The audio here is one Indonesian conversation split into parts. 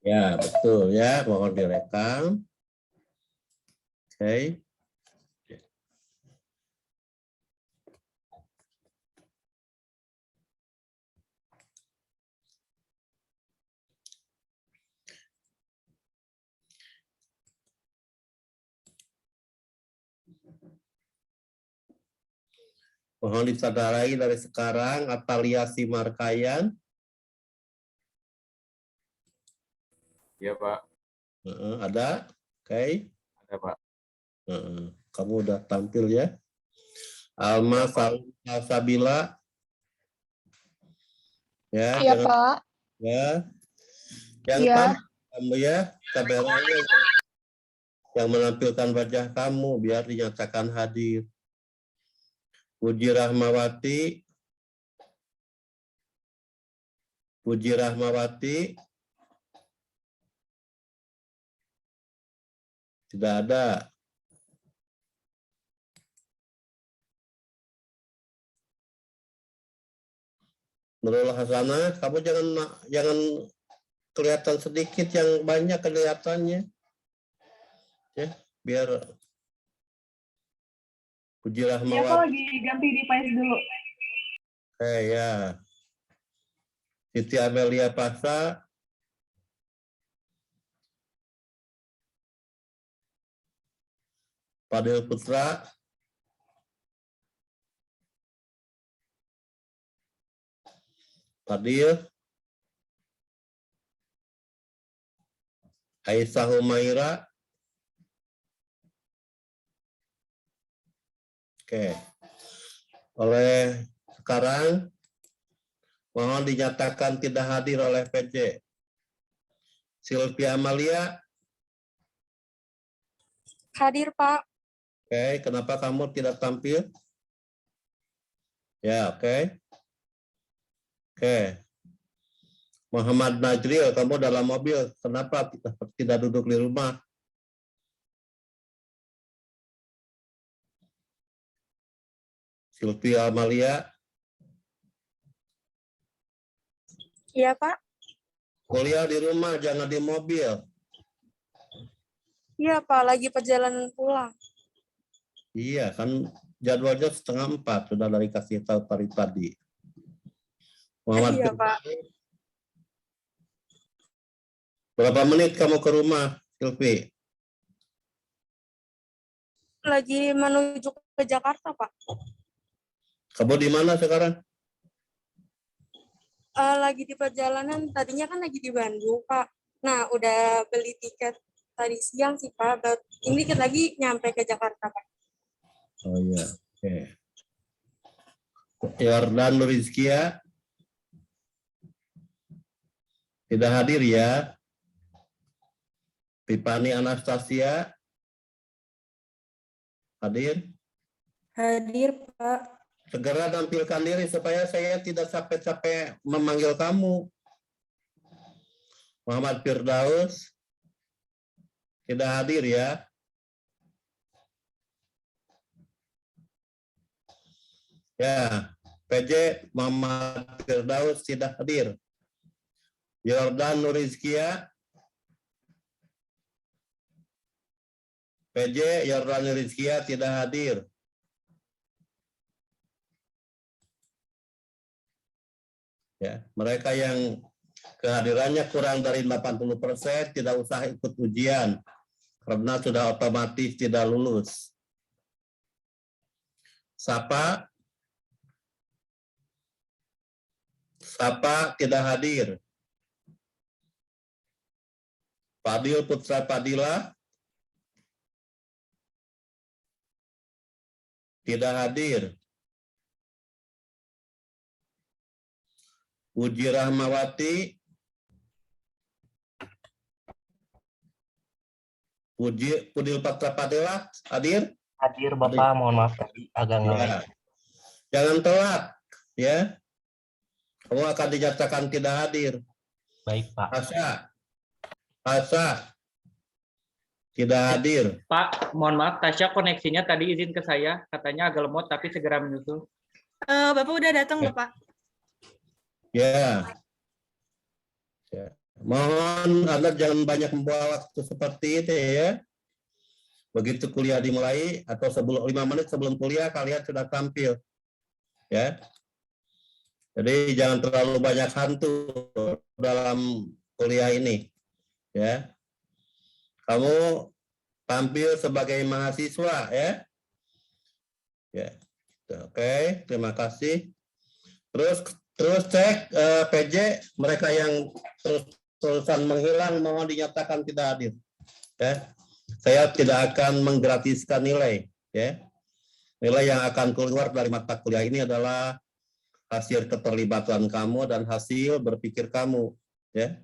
Ya, betul ya. Mohon direkam. Oke. Mohon disadari dari sekarang, Atalia Simarkayan. Iya, Pak. Ada? Oke. Ada, Pak. Kamu udah tampil ya. Alma Sabila. Ya, Iya, jangan, Pak. ya. Yang Iya. kamu ya, kameranya yang menampilkan wajah kamu biar dinyatakan hadir. Puji Rahmawati. Puji Rahmawati. Tidak ada. Nurul Hasanah, kamu jangan kelihatan sedikit, yang banyak kelihatannya. Ya, biar Puji Rahmawati. Iya, Pak, lagi ganti device dulu. Ya. Siti Amelia Pasa. Fadil Putra. Fadil. Aisyah Humaira. Oke. Oleh sekarang, mohon dinyatakan tidak hadir oleh PJ. Sylvia Amalia. Hadir, Pak. Oke, kenapa kamu tidak tampil? Ya, oke. Oke. Muhammad Najril, kamu dalam mobil. Kenapa tidak duduk di rumah? Sylvia Amalia. Iya, Pak. Kuliah di rumah, jangan di mobil. Iya, Pak. Lagi perjalanan pulang. Iya, kan jadwalnya 3:30. Sudah dari kasih tahu tadi. Muhammad Iya, Firdaus. Pak. Berapa menit kamu ke rumah, Sylvie? Lagi menuju ke Jakarta, Pak. Kamu di mana sekarang? Lagi di perjalanan. Tadinya kan lagi di Bandung, Pak. Nah, udah beli tiket tadi siang sih, Pak. Ini dikit lagi nyampe ke Jakarta, Pak. Oh iya, oke. Yordan Rizkia. Tidak hadir ya. Pipani Anastasia. Hadir? Hadir, Pak. Segera tampilkan diri supaya saya tidak capek-capek memanggil kamu. Muhammad Firdaus. Tidak hadir ya. Ya, PJ Muhammad Firdaus tidak hadir. Yordan Nurizkia. PJ Yordan Nurizkia tidak hadir. Ya, mereka yang kehadirannya kurang dari 80% tidak usah ikut ujian karena sudah otomatis tidak lulus. Sapa tidak hadir. Fadil Putra Padilla tidak hadir. Puji Rahmawati. Pudil Putra Padilla hadir? Hadir, Bapak. Mohon maaf tadi agak ngelek. Ya. Jangan telat, ya. Kamu akan dinyatakan tidak hadir. Baik, Pak. Tasya tidak hadir. Pak, mohon maaf, Tasya koneksinya tadi izin ke saya, katanya agak lemot tapi segera menyusul. Bapak udah datang, Bapak. Ya. Mohon Anda jangan banyak membawa waktu seperti itu ya. Begitu kuliah dimulai atau 5 menit sebelum kuliah kalian sudah tampil. Ya. Jadi jangan terlalu banyak hantu dalam kuliah ini. Ya. Kamu tampil sebagai mahasiswa ya. Ya. Oke, terima kasih. Terus cek PJ mereka yang terusan menghilang mohon dinyatakan tidak hadir. Ya. Saya tidak akan menggratiskan nilai, ya. Nilai yang akan keluar dari mata kuliah ini adalah hasil keterlibatan kamu dan hasil berpikir kamu, ya.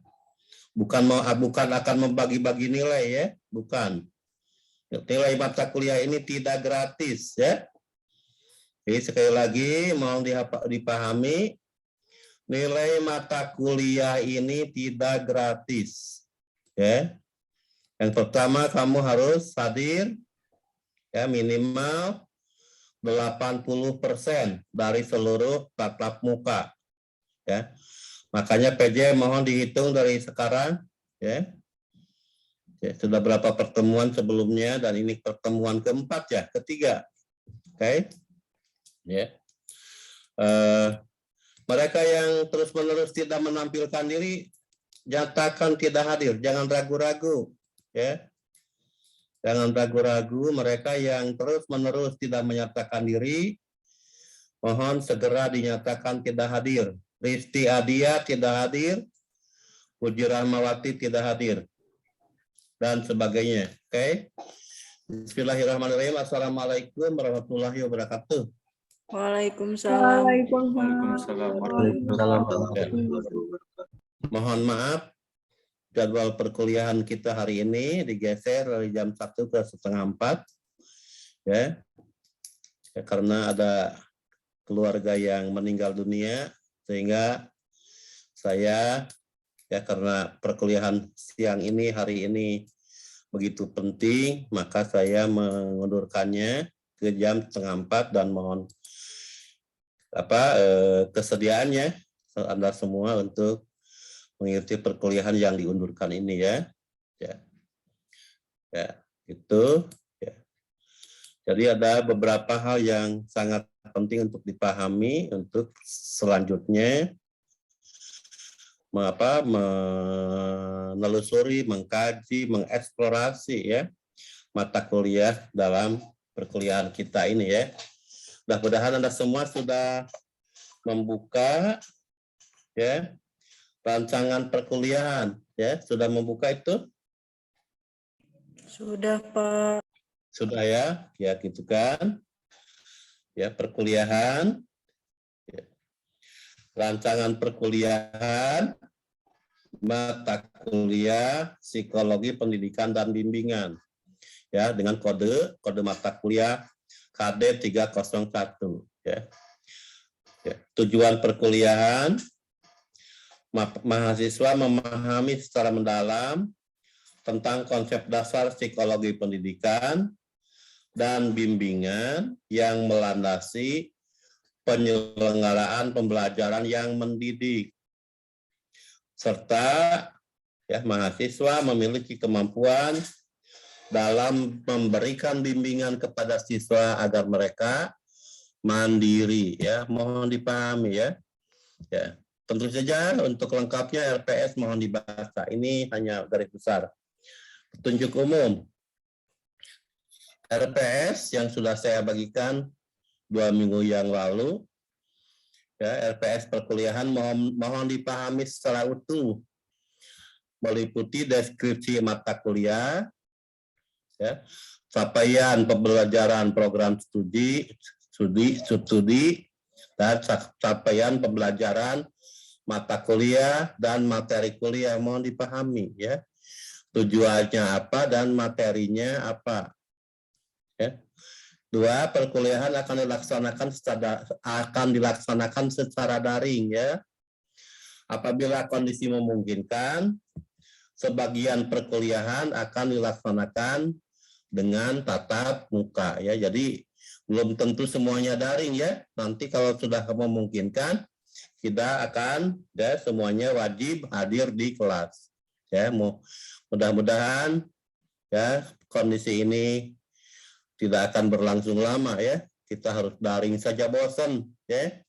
Bukan akan membagi-bagi nilai, ya, bukan. Nilai mata kuliah ini tidak gratis, ya. Jadi sekali lagi mohon dipahami, nilai mata kuliah ini tidak gratis, ya. Yang pertama kamu harus hadir ya minimal 80% dari seluruh tatap muka. Ya. Makanya PJ mohon dihitung dari sekarang ya. Ya, sudah berapa pertemuan sebelumnya dan ini pertemuan keempat ya, ketiga. Oke. Ya. Mereka yang terus-menerus tidak menampilkan diri nyatakan tidak hadir, jangan ragu-ragu. Ya, jangan ragu-ragu. Mereka yang terus-menerus tidak menyatakan diri, mohon segera dinyatakan tidak hadir. Risti Adia tidak hadir, Puji Rahmawati tidak hadir, dan sebagainya. Oke. Bismillahirrahmanirrahim. Assalamualaikum warahmatullahi wabarakatuh. Waalaikumsalam. Waalaikumsalam warahmatullahi wabarakatuh. Mohon maaf. Jadwal perkuliahan kita hari ini digeser dari jam 1 ke setengah 4 ya. Ya karena ada keluarga yang meninggal dunia sehingga saya ya karena perkuliahan siang ini hari ini begitu penting maka saya mengundurkannya ke jam setengah 4 dan mohon kesediaannya Anda semua untuk mengikuti perkuliahan yang diundurkan ini ya. Ya, itu ya. Jadi ada beberapa hal yang sangat penting untuk dipahami untuk selanjutnya menelusuri, mengkaji, mengeksplorasi ya mata kuliah dalam perkuliahan kita ini ya. Mudah-mudahan Anda semua sudah membuka ya rancangan perkuliahan ya, sudah membuka itu? Sudah, Pak. Sudah ya, ya gitu kan. Ya, perkuliahan. Ya. Rancangan perkuliahan mata kuliah psikologi pendidikan dan bimbingan. Ya, dengan kode mata kuliah KD 301 ya. Ya, tujuan perkuliahan mahasiswa memahami secara mendalam tentang konsep dasar psikologi pendidikan dan bimbingan yang melandasi penyelenggaraan pembelajaran yang mendidik. Serta ya, mahasiswa memiliki kemampuan dalam memberikan bimbingan kepada siswa agar mereka mandiri ya, mohon dipahami ya. Ya. Tentu saja untuk lengkapnya RPS mohon dibaca. Ini hanya garis besar. Petunjuk umum. RPS yang sudah saya bagikan 2 minggu yang lalu. Ya, RPS perkuliahan mohon dipahami secara utuh. Meliputi deskripsi mata kuliah, ya, capaian pembelajaran program studi, dan capaian pembelajaran mata kuliah dan materi kuliah mohon dipahami ya. Tujuannya apa dan materinya apa. Ya. 2, perkuliahan akan dilaksanakan secara daring ya. Apabila kondisi memungkinkan, sebagian perkuliahan akan dilaksanakan dengan tatap muka ya. Jadi belum tentu semuanya daring ya. Nanti kalau sudah memungkinkan kita akan ya semuanya wajib hadir di kelas. Ya, mudah-mudahan ya kondisi ini tidak akan berlangsung lama ya. Kita harus daring saja bosan ya.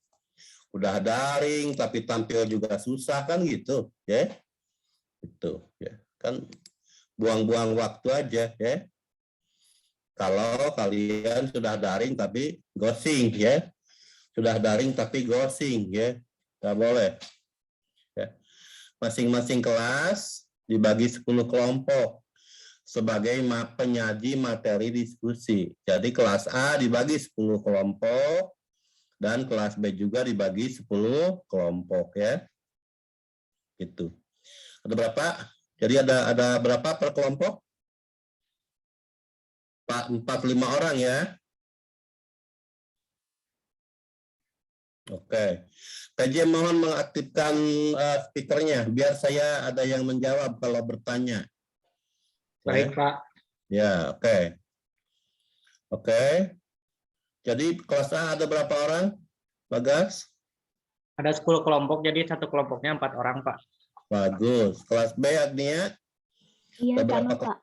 Udah daring tapi tampil juga susah kan gitu ya. Itu ya. Kan buang-buang waktu aja ya. Kalau kalian sudah daring tapi ghosting ya. Sudah daring tapi ghosting ya. Nggak boleh. Ya. Masing-masing kelas dibagi 10 kelompok sebagai penyaji materi diskusi. Jadi kelas A dibagi 10 kelompok dan kelas B juga dibagi 10 kelompok ya. Gitu. Ada berapa? Jadi ada berapa per kelompok? 45 orang ya. Oke. PJ mohon mengaktifkan speakernya biar saya ada yang menjawab kalau bertanya. Baik, Pak. Ya, oke. Oke. Jadi kelas A ada berapa orang? Bagas? Ada 10 kelompok, jadi satu kelompoknya 4 orang, Pak. Bagus. Kelas B, Agnia? Iya, Ada sama, berapa? Pak.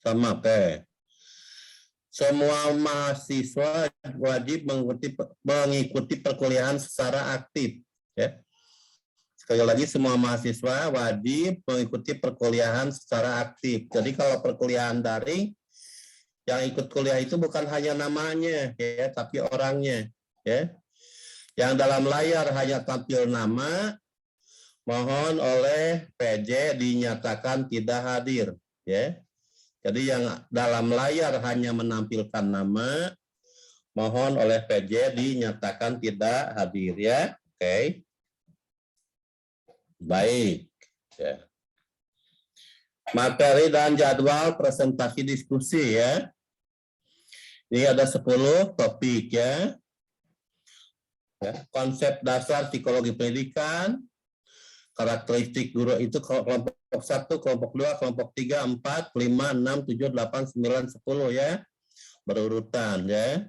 Sama, oke. Semua mahasiswa wajib mengikuti perkuliahan secara aktif. Ya. Sekali lagi, semua mahasiswa wajib mengikuti perkuliahan secara aktif. Jadi kalau perkuliahan daring, yang ikut kuliah itu bukan hanya namanya, ya, tapi orangnya. Ya. Yang dalam layar hanya tampil nama, mohon oleh PJ dinyatakan tidak hadir. Ya. Jadi yang dalam layar hanya menampilkan nama, mohon oleh PJ dinyatakan tidak hadir ya. Oke. Baik. Ya. Materi dan jadwal presentasi diskusi ya. Ini ada 10 topik ya. Konsep dasar psikologi pendidikan, karakteristik guru itu kelompok 1, kelompok 2, kelompok 3, 4, 5, 6, 7, 8, 9, 10 ya. Berurutan ya.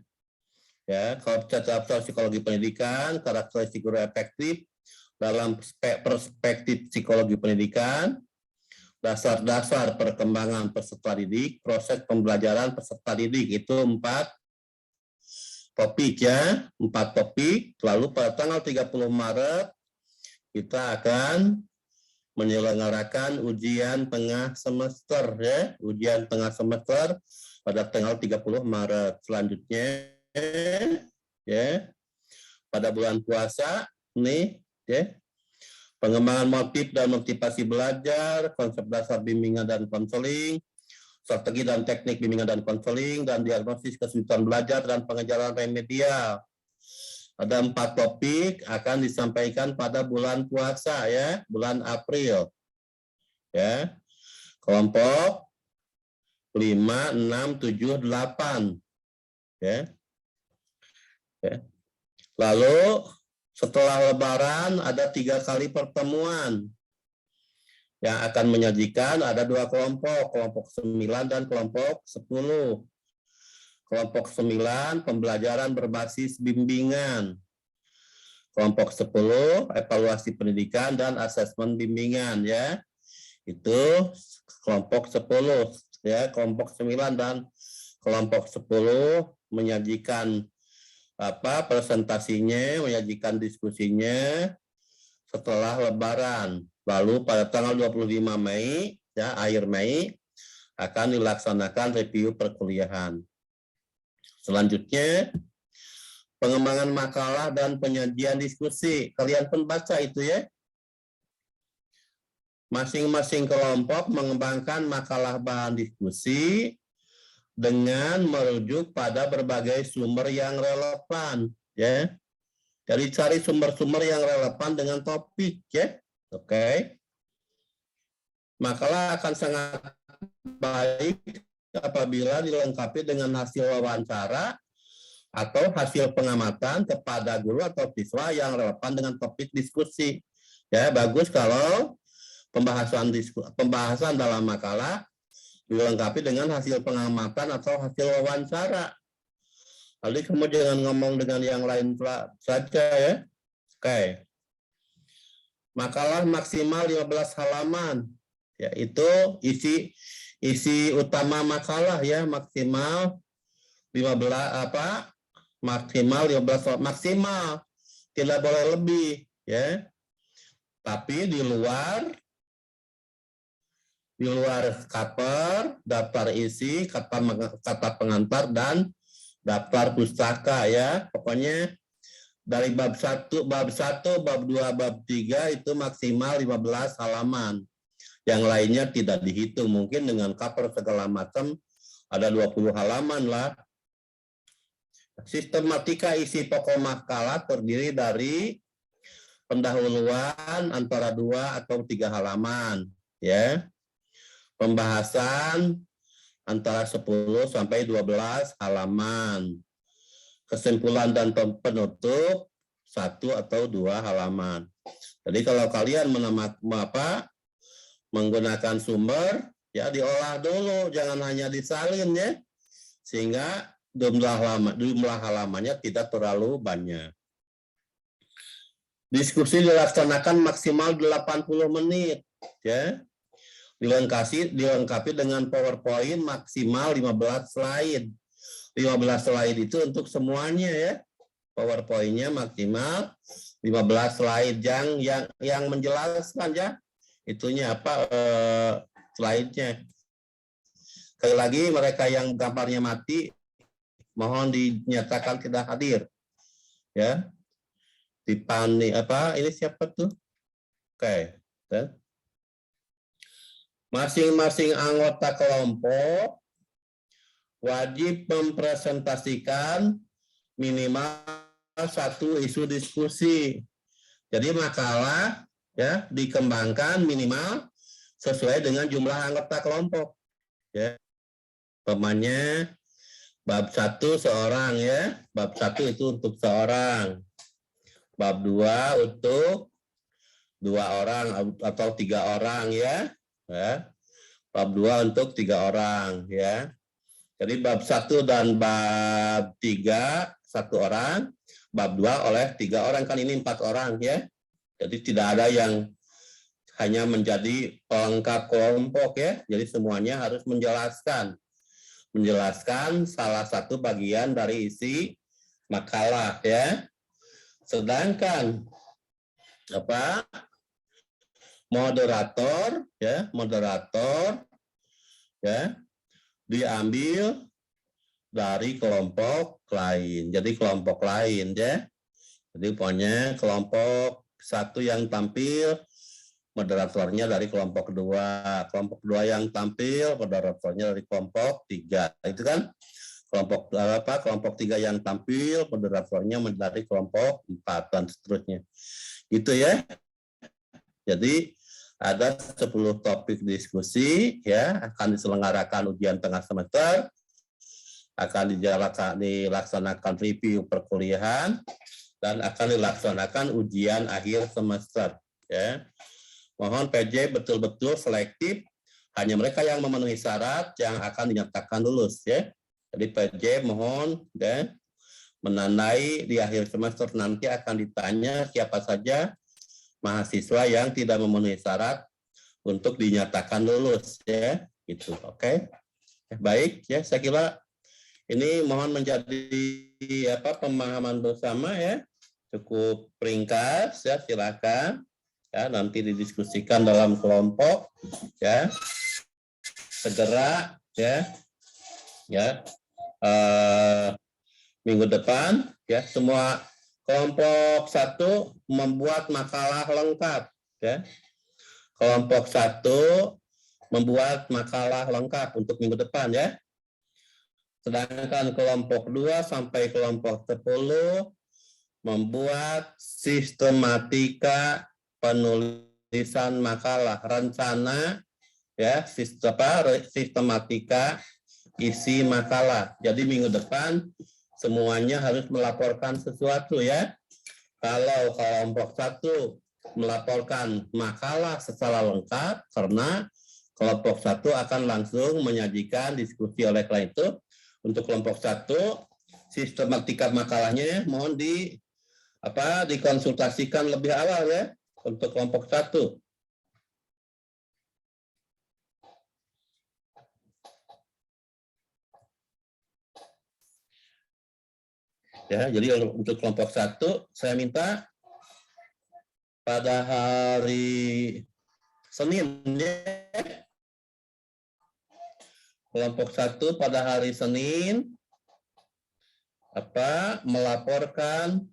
Ya, konsep dasar psikologi pendidikan, karakteristik guru efektif dalam perspektif psikologi pendidikan, dasar-dasar perkembangan peserta didik, proses pembelajaran peserta didik itu 4 topik ya, 4 topik. Lalu pada tanggal 30 Maret kita akan menyelenggarakan ujian tengah semester ya, ujian tengah semester pada tanggal 30 Maret. Selanjutnya ya, pada bulan puasa nih ya, pengembangan motif dan motivasi belajar, konsep dasar bimbingan dan konseling, strategi dan teknik bimbingan dan konseling, dan diagnosis kesulitan belajar dan pengejaran remedial. Ada 4 topik akan disampaikan pada bulan puasa ya, bulan April. Ya. Kelompok 5, 6, 7, 8. Ya. Ya. Lalu setelah Lebaran ada 3 kali pertemuan yang akan menyajikan ada 2 kelompok, kelompok 9 dan kelompok 10. Kelompok 9, pembelajaran berbasis bimbingan. Kelompok 10, evaluasi pendidikan dan asesmen bimbingan ya. Itu kelompok 10 ya, kelompok 9 dan kelompok 10 menyajikan presentasinya, menyajikan diskusinya setelah Lebaran. Lalu pada tanggal 25 Mei ya, akhir Mei akan dilaksanakan review perkuliahan. Selanjutnya, pengembangan makalah dan penyajian diskusi. Kalian pun baca itu ya. Masing-masing kelompok mengembangkan makalah bahan diskusi dengan merujuk pada berbagai sumber yang relevan. Ya. Jadi cari sumber-sumber yang relevan dengan topik. Ya. Oke. Makalah akan sangat baik apabila dilengkapi dengan hasil wawancara atau hasil pengamatan kepada guru atau siswa yang relevan dengan topik diskusi. Ya, bagus kalau pembahasan dalam makalah dilengkapi dengan hasil pengamatan atau hasil wawancara. Jadi kamu jangan ngomong dengan yang lain saja ya. Oke. Makalah maksimal 15 halaman. yaitu isi utama makalah ya, maksimal 15 maksimal tidak boleh lebih ya. Tapi di luar cover, daftar isi, kata pengantar dan daftar pustaka ya. Pokoknya dari bab 1, bab 2, bab 3 itu maksimal 15 halaman. Yang lainnya tidak dihitung. Mungkin dengan cover segala macam ada 20 halaman lah. Sistematika isi pokok makalah terdiri dari pendahuluan antara 2 atau 3 halaman, ya. Pembahasan antara 10 sampai 12 halaman. Kesimpulan dan penutup 1 atau 2 halaman. Jadi kalau kalian menggunakan sumber, ya diolah dulu, jangan hanya disalin ya, sehingga jumlah halamannya tidak terlalu banyak. Diskusi dilaksanakan maksimal 80 menit, ya. Dilengkapi dengan PowerPoint maksimal 15 slide. 15 slide itu untuk semuanya ya. PowerPoint-nya maksimal 15 slide yang menjelaskan ya. Itunya apa slide-nya. Sekali lagi mereka yang gambarnya mati mohon dinyatakan tidak hadir. Ya. Dipani ini siapa tuh? Oke. Masing-masing anggota kelompok wajib mempresentasikan minimal 1 isu diskusi. Jadi makalah ya dikembangkan minimal sesuai dengan jumlah anggota kelompok. Ya. Pemanya bab 1 seorang ya. Bab 1 itu untuk seorang. Bab 2 untuk 2 orang atau 3 orang ya. Bab 2 untuk 3 orang ya. Jadi bab 1 dan bab 3 1 orang, bab 2 oleh 3 orang, kan ini 4 orang ya. Jadi tidak ada yang hanya menjadi pelengkap kelompok ya. Jadi semuanya harus menjelaskan salah satu bagian dari isi makalah ya. Sedangkan moderator diambil dari kelompok lain. Jadi kelompok lain ya. Jadi pokoknya kelompok 1 yang tampil moderatornya dari kelompok 2, kelompok 2 yang tampil moderatornya dari kelompok 3. Itu kan kelompok 3 yang tampil moderatornya dari kelompok 4 dan seterusnya. Gitu ya. Jadi ada 10 topik diskusi ya, akan diselenggarakan ujian tengah semester, akan dilaksanakan review perkuliahan, dan akan dilaksanakan ujian akhir semester ya. Mohon PJ betul-betul selektif, hanya mereka yang memenuhi syarat yang akan dinyatakan lulus ya. Jadi PJ mohon ya, menandai di akhir semester nanti akan ditanya siapa saja mahasiswa yang tidak memenuhi syarat untuk dinyatakan lulus ya, gitu. Oke. Baik ya, saya kira ini mohon menjadi pemahaman bersama ya. Cukup ringkas ya, silakan ya, nanti didiskusikan dalam kelompok ya. Segera ya minggu depan ya, semua kelompok 1 membuat makalah lengkap ya. Kelompok 1 membuat makalah lengkap untuk minggu depan ya. Sedangkan kelompok 2 sampai kelompok 10 membuat sistematika penulisan makalah, rencana ya, sistematika isi makalah. Jadi minggu depan semuanya harus melaporkan sesuatu ya. Kalau kelompok 1 melaporkan makalah secara lengkap, karena kelompok 1 akan langsung menyajikan diskusi. Oleh karena itu, untuk kelompok 1 sistematika makalahnya mohon dikonsultasikan lebih awal ya untuk kelompok 1. Ya, jadi untuk kelompok 1 saya minta pada hari Senin ya. Kelompok 1 pada hari Senin melaporkan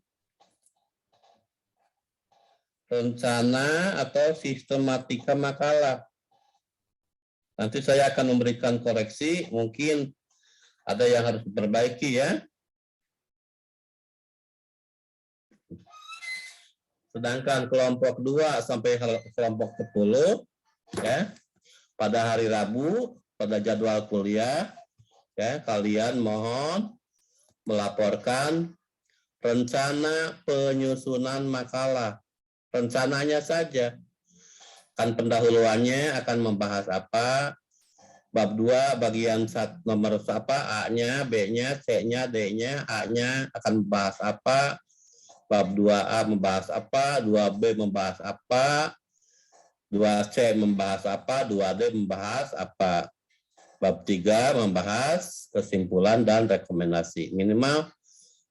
rencana atau sistematika makalah. Nanti saya akan memberikan koreksi, mungkin ada yang harus diperbaiki ya. Sedangkan kelompok 2 sampai kelompok 10 ya, pada hari Rabu pada jadwal kuliah ya, kalian mohon melaporkan rencana penyusunan makalah. Rencananya saja. Kan pendahuluannya akan membahas apa? Bab 2 bagian nomor A-nya, B-nya, C-nya, D-nya, A-nya akan membahas apa? Bab 2A membahas apa, 2B membahas apa, 2C membahas apa, 2D membahas apa. Bab 3 membahas kesimpulan dan rekomendasi. Minimal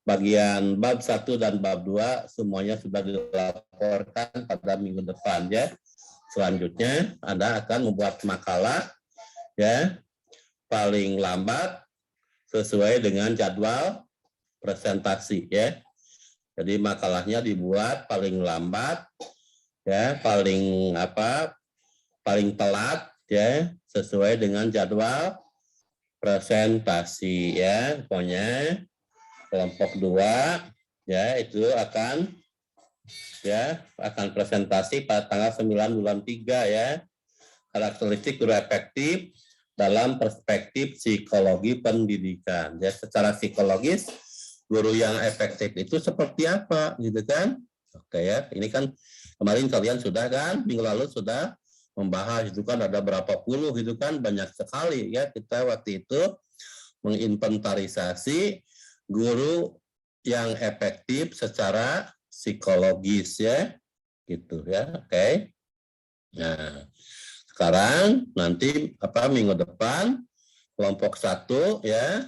bagian bab 1 dan bab 2 semuanya sudah dilaporkan pada minggu depan ya. Selanjutnya Anda akan membuat makalah ya, paling lambat sesuai dengan jadwal presentasi ya. Jadi makalahnya dibuat paling lambat ya, paling telat ya, sesuai dengan jadwal presentasi ya. Pokoknya kelompok 2 ya itu akan presentasi pada tanggal 9 bulan 3 ya. Karakteristik guru efektif dalam perspektif psikologi pendidikan. Ya, secara psikologis guru yang efektif itu seperti apa gitu kan? Oke ya, ini kan kemarin kalian sudah kan, minggu lalu sudah membahas itu kan, ada berapa puluh gitu kan, banyak sekali ya. Kita waktu itu menginventarisasi guru yang efektif secara psikologis ya, gitu ya. Oke. Nah, sekarang nanti minggu depan kelompok 1 ya,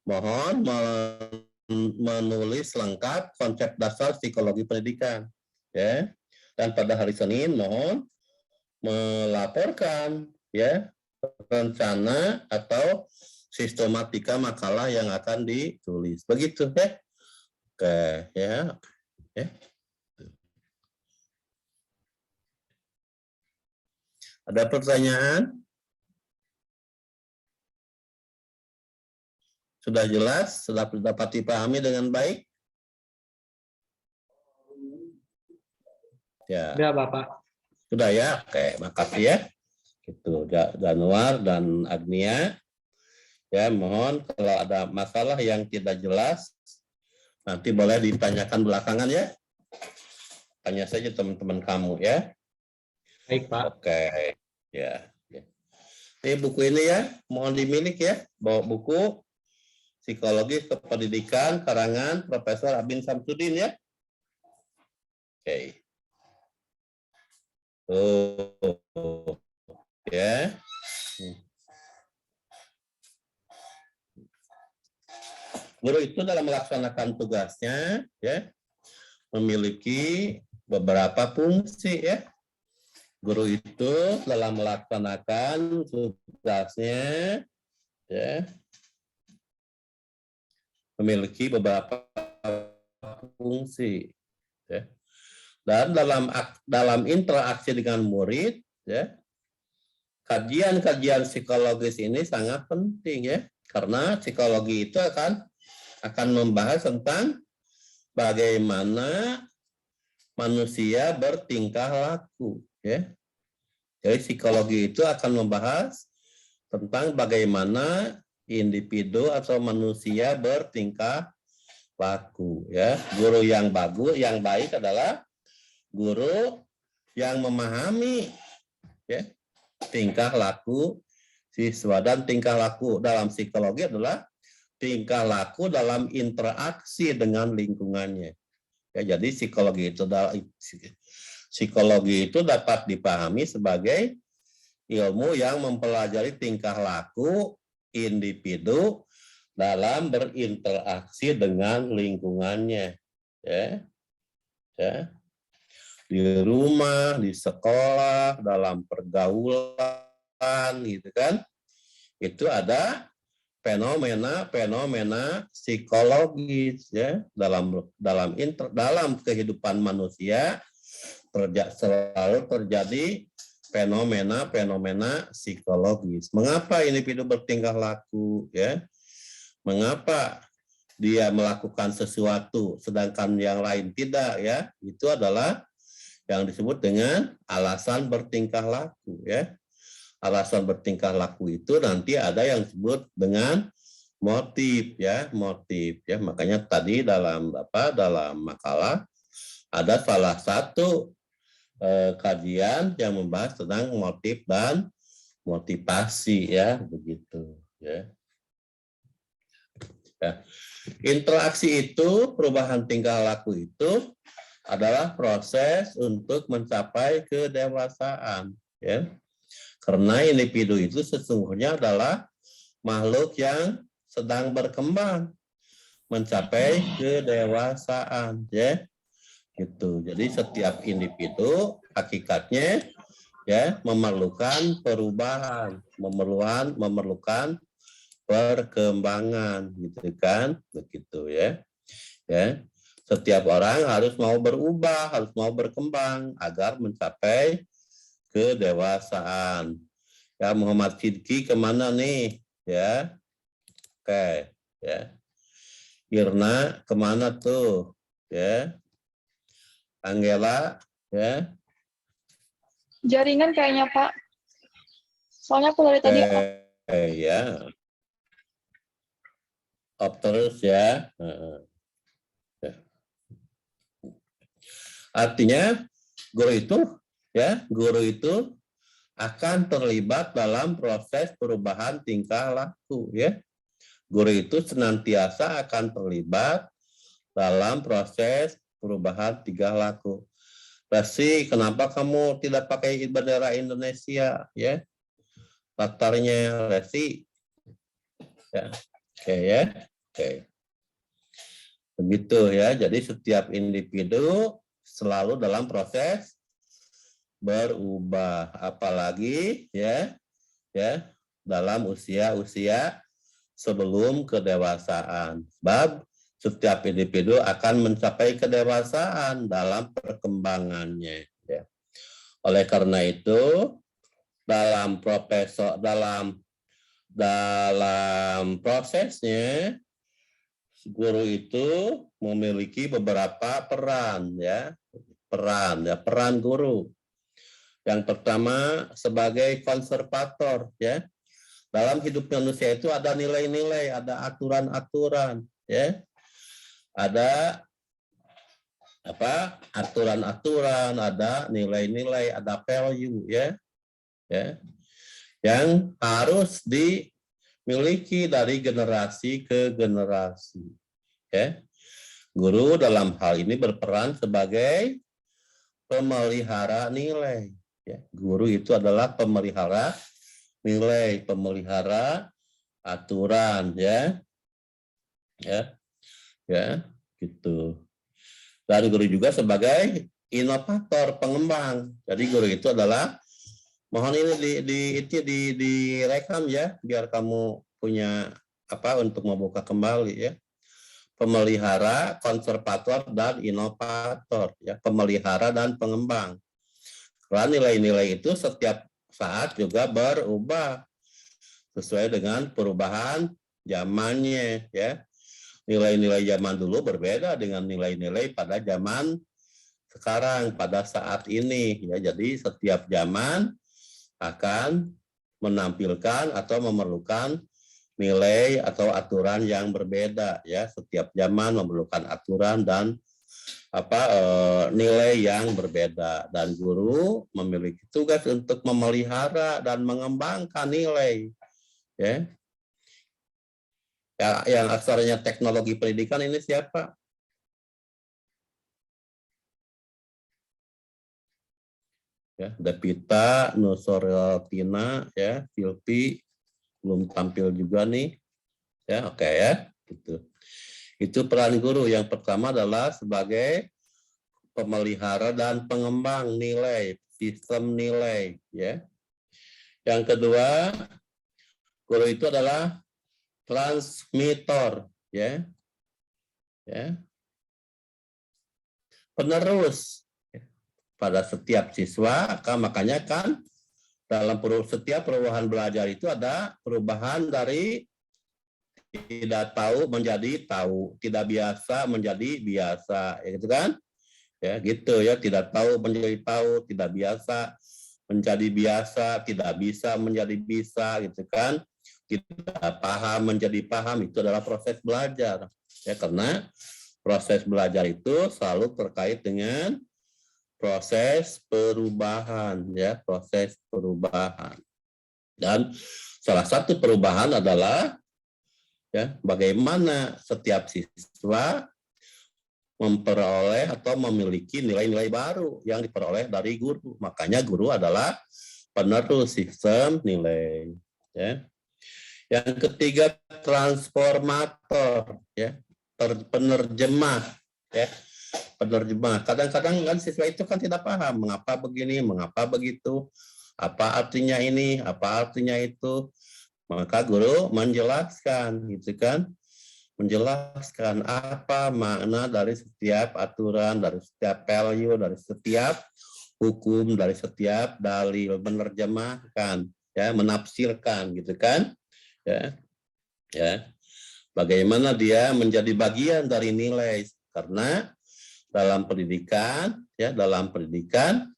mohon menulis lengkap konsep dasar psikologi pendidikan ya, dan pada hari Senin mohon melaporkan ya rencana atau sistematika makalah yang akan ditulis, begitu ya. Oke ya, ya. Ada pertanyaan? Sudah jelas? Sudah dapat dipahami dengan baik? Ya. Sudah, Bapak. Sudah ya? Oke, makasih ya. Gitu, Januar dan Agnia. Ya, mohon kalau ada masalah yang tidak jelas, nanti boleh ditanyakan belakangan ya. Tanya saja teman-teman kamu ya. Baik, Pak. Oke, ya. Ini buku ini ya, mohon dimiliki ya. Bawa buku Psikologi Kependidikan karangan Profesor Abin Samsudin ya. Oke. Ya. Guru itu dalam melaksanakan tugasnya ya memiliki beberapa fungsi ya. Guru itu dalam melaksanakan tugasnya ya memiliki beberapa fungsi ya. Dan dalam interaksi dengan murid ya, kajian-kajian psikologis ini sangat penting ya, karena psikologi itu akan membahas tentang bagaimana manusia bertingkah laku ya. Jadi psikologi itu akan membahas tentang bagaimana individu atau manusia bertingkah laku ya. Guru yang bagus, yang baik adalah guru yang memahami ya tingkah laku siswa, dan tingkah laku dalam psikologi adalah tingkah laku dalam interaksi dengan lingkungannya. Ya, jadi psikologi itu dapat dipahami sebagai ilmu yang mempelajari tingkah laku individu dalam berinteraksi dengan lingkungannya, ya, ya, di rumah, di sekolah, dalam pergaulan, gitu kan? Itu ada fenomena psikologis, ya, dalam kehidupan manusia selalu terjadi fenomena psikologis. Mengapa individu bertingkah laku, ya? Mengapa dia melakukan sesuatu sedangkan yang lain tidak, ya? Itu adalah yang disebut dengan alasan bertingkah laku, ya. Alasan bertingkah laku itu nanti ada yang disebut dengan motif, ya, motif, ya. Makanya tadi dalam makalah ada salah satu kajian yang membahas tentang motif dan motivasi, ya, begitu, ya. Ya. Interaksi itu, perubahan tingkah laku itu adalah proses untuk mencapai kedewasaan, ya. Karena individu itu sesungguhnya adalah makhluk yang sedang berkembang mencapai kedewasaan, ya. Gitu. Jadi setiap individu hakikatnya, ya, memerlukan perubahan, memerlukan perkembangan, gitu kan, begitu, ya. Ya, setiap orang harus mau berubah, harus mau berkembang agar mencapai kedewasaan. Ya, Muhammad Sidki kemana nih, ya? Oke, ya. Irna kemana tuh, ya? Angela, ya? Jaringan kayaknya, Pak. Soalnya aku dari tadi Ya. Off terus, ya. Artinya guru itu akan terlibat dalam proses perubahan tingkah laku, ya. Guru itu senantiasa akan terlibat dalam proses perubahan tingkah laku. Resi, kenapa kamu tidak pakai bendera Indonesia, ya? Latarnya, Resi. Ya. Oke, ya. Oke. Begitu, ya. Jadi setiap individu selalu dalam proses berubah, apalagi, ya dalam usia sebelum kedewasaan. Sebab setiap individu akan mencapai kedewasaan dalam perkembangannya, ya. Oleh karena itu dalam prosesnya guru itu memiliki beberapa peran, ya. Peran guru. Yang pertama sebagai konservator, ya. Dalam hidup manusia itu ada nilai-nilai, ada aturan-aturan, ya. Ada aturan-aturan, ada nilai-nilai, ada value, ya. Ya. Yang harus dimiliki dari generasi ke generasi, ya. Guru dalam hal ini berperan sebagai pemelihara nilai, ya. Guru itu adalah pemelihara nilai, pemelihara aturan, ya, gitu. Dan guru juga sebagai inovator, pengembang. Jadi guru itu adalah, mohon ini direkam, ya, biar kamu punya untuk membuka kembali, ya. Pemelihara, konservator, dan inovator, ya, pemelihara dan pengembang. Karena nilai-nilai itu setiap saat juga berubah sesuai dengan perubahan zamannya, ya. Nilai-nilai zaman dulu berbeda dengan nilai-nilai pada zaman sekarang, pada saat ini, ya. Jadi setiap zaman akan menampilkan atau memerlukan nilai atau aturan yang berbeda, ya. Setiap zaman memerlukan aturan dan nilai yang berbeda, dan guru memiliki tugas untuk memelihara dan mengembangkan nilai, ya. Yang aksaranya teknologi pendidikan ini siapa? Ya, Devita, Nusrotina, ya, Silpi belum tampil juga nih. Ya, oke ya. Itu peran guru. Yang pertama adalah sebagai pemelihara dan pengembang nilai, sistem nilai, ya. Yang kedua, guru itu adalah transmitor, ya. Ya. Penerus pada setiap siswa, makanya kan dalam setiap perubahan belajar itu ada perubahan dari tidak tahu menjadi tahu, tidak biasa menjadi biasa, ya gitu kan? Ya gitu ya, tidak tahu menjadi tahu, tidak biasa menjadi biasa, tidak bisa menjadi bisa, gitu kan? Tidak paham menjadi paham, itu adalah proses belajar. Ya, karena proses belajar itu selalu terkait dengan proses perubahan, ya, proses perubahan. Dan salah satu perubahan adalah ya, bagaimana setiap siswa memperoleh atau memiliki nilai-nilai baru yang diperoleh dari guru. Makanya guru adalah penerus sistem nilai. Ya. Yang ketiga, transformator, ya, penerjemah, ya, penerjemah. Kadang-kadang kan siswa itu kan tidak paham mengapa begini, mengapa begitu, apa artinya ini, apa artinya itu. Maka guru menjelaskan, gitu kan, menjelaskan apa makna dari setiap aturan, dari setiap value, dari setiap hukum, dari setiap dalil, menerjemahkan, ya, menafsirkan, gitu kan, ya, ya, bagaimana dia menjadi bagian dari nilai, karena dalam pendidikan, ya, dalam pendidikan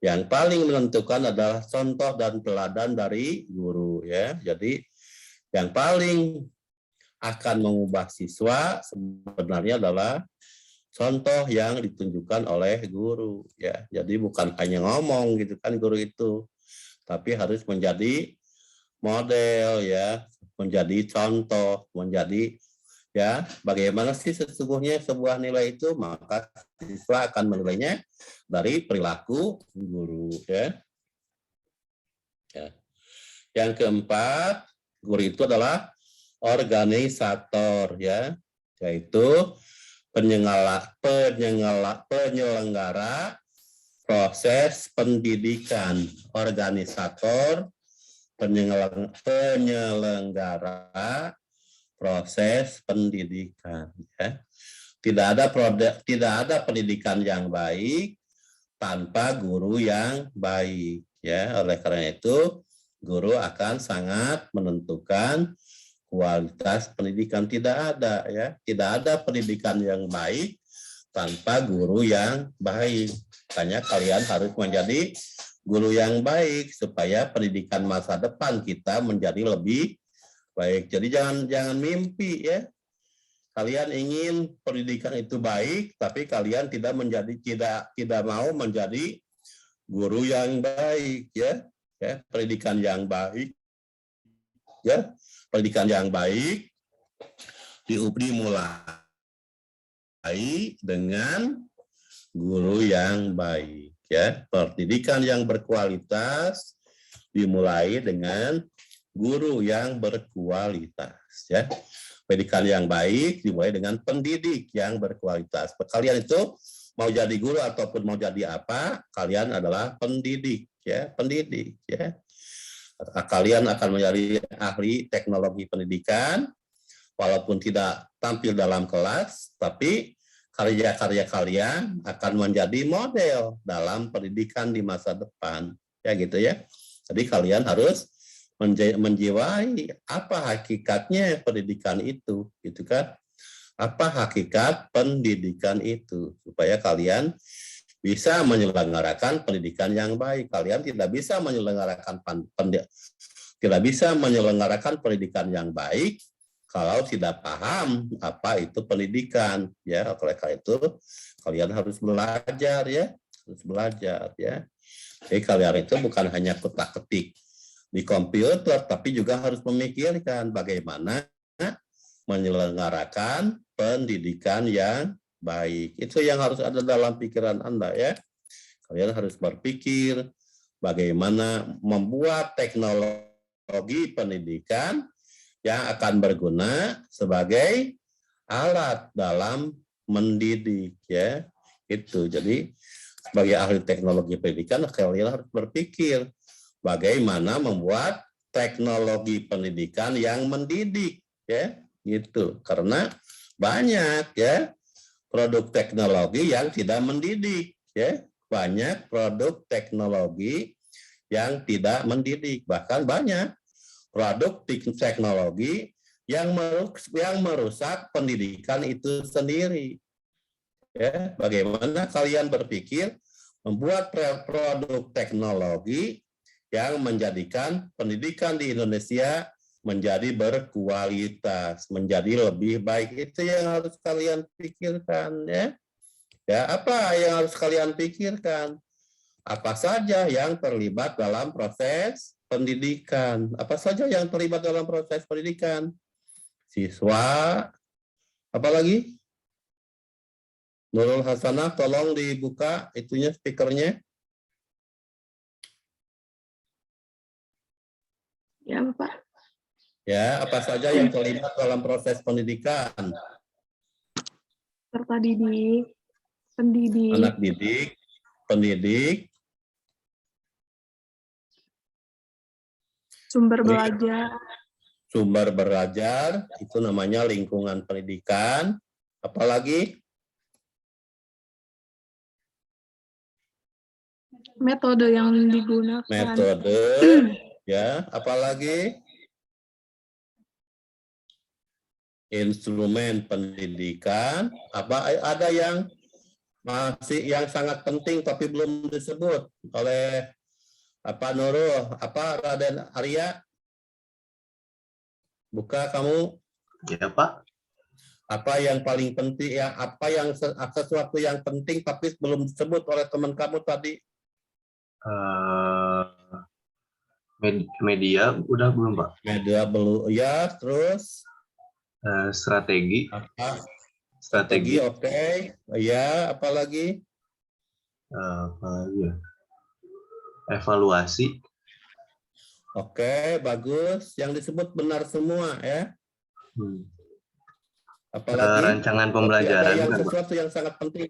yang paling menentukan adalah contoh dan teladan dari guru, ya. Jadi yang paling akan mengubah siswa sebenarnya adalah contoh yang ditunjukkan oleh guru, ya. Jadi bukan hanya ngomong gitu kan guru itu, tapi harus menjadi model, ya, menjadi contoh, menjadi, ya, bagaimana sih sesungguhnya sebuah nilai itu, maka siswa akan menilainya dari perilaku guru, ya. Ya. Yang keempat, guru itu adalah organisator, ya, yaitu penyelenggara proses pendidikan. Organisator, penyelenggara proses pendidikan, ya. Tidak ada pendidikan yang baik tanpa guru yang baik, ya. Oleh karena itu guru akan sangat menentukan kualitas pendidikan. Tidak ada, ya, tidak ada pendidikan yang baik tanpa guru yang baik. Makanya kalian harus menjadi guru yang baik supaya pendidikan masa depan kita menjadi lebih baik. Jadi jangan mimpi, ya. Kalian ingin pendidikan itu baik, tapi kalian tidak mau menjadi guru yang baik, ya. Ya, pendidikan yang baik, ya, pendidikan yang baik dimulai dengan guru yang baik, ya. Pendidikan yang berkualitas dimulai dengan guru yang berkualitas, ya. Pendidikan yang baik dimulai dengan pendidik yang berkualitas. Kalian itu mau jadi guru ataupun mau jadi apa, kalian adalah pendidik, ya, pendidik, ya. Kalian akan menjadi ahli teknologi pendidikan, walaupun tidak tampil dalam kelas, tapi karya-karya kalian akan menjadi model dalam pendidikan di masa depan, ya gitu ya. Jadi kalian harus menjiwai apa hakikatnya pendidikan itu, gitu kan? Apa hakikat pendidikan itu, supaya kalian bisa menyelenggarakan pendidikan yang baik. Kalian tidak bisa menyelenggarakan pendidikan yang baik kalau tidak paham apa itu pendidikan, ya. Oleh karena itu kalian harus belajar, ya, harus belajar, ya. Jadi kalian itu bukan hanya ketik di komputer, tapi juga harus memikirkan bagaimana menyelenggarakan pendidikan yang baik. Itu yang harus ada dalam pikiran Anda, ya. Kalian harus berpikir bagaimana membuat teknologi pendidikan yang akan berguna sebagai alat dalam mendidik, ya. Itu. Jadi sebagai ahli teknologi pendidikan, kalian harus berpikir bagaimana membuat teknologi pendidikan yang mendidik, ya, gitu. Karena banyak, ya, produk teknologi yang tidak mendidik, ya. Banyak produk teknologi yang tidak mendidik, bahkan banyak produk teknologi yang merusak pendidikan itu sendiri. Ya, bagaimana kalian berpikir membuat produk teknologi yang menjadikan pendidikan di Indonesia menjadi berkualitas, menjadi lebih baik. Itu yang harus kalian pikirkan, ya. Ya, apa yang harus kalian pikirkan? Apa saja yang terlibat dalam proses pendidikan? Apa saja yang terlibat dalam proses pendidikan? Siswa, apa lagi? Nurul Hasanah, tolong dibuka itunya speakernya. Ya, Bapak. Ya, apa saja yang terlibat dalam proses pendidikan? Serta didik, pendidik, Anak didik, pendidik, sumber belajar, sumber belajar, itu namanya lingkungan pendidikan. Apalagi? metode yang digunakan. Metode, ya, apalagi? Instrumen pendidikan. Apa ada yang masih yang sangat penting tapi belum disebut oleh apa Nurul, apa Raden Arya? Buka kamu. Ya, Pak. Apa yang paling penting, ya, apa yang sesuatu yang penting tapi belum disebut oleh teman kamu tadi? Media udah belum, Pak? Media belum, ya, terus Strategi. Strategi, oke. Ya, apalagi? Apalagi ya? Evaluasi. Oke, bagus. Yang disebut benar semua, ya. Apalagi? Rancangan pembelajaran. Ada yang sesuatu yang sangat penting.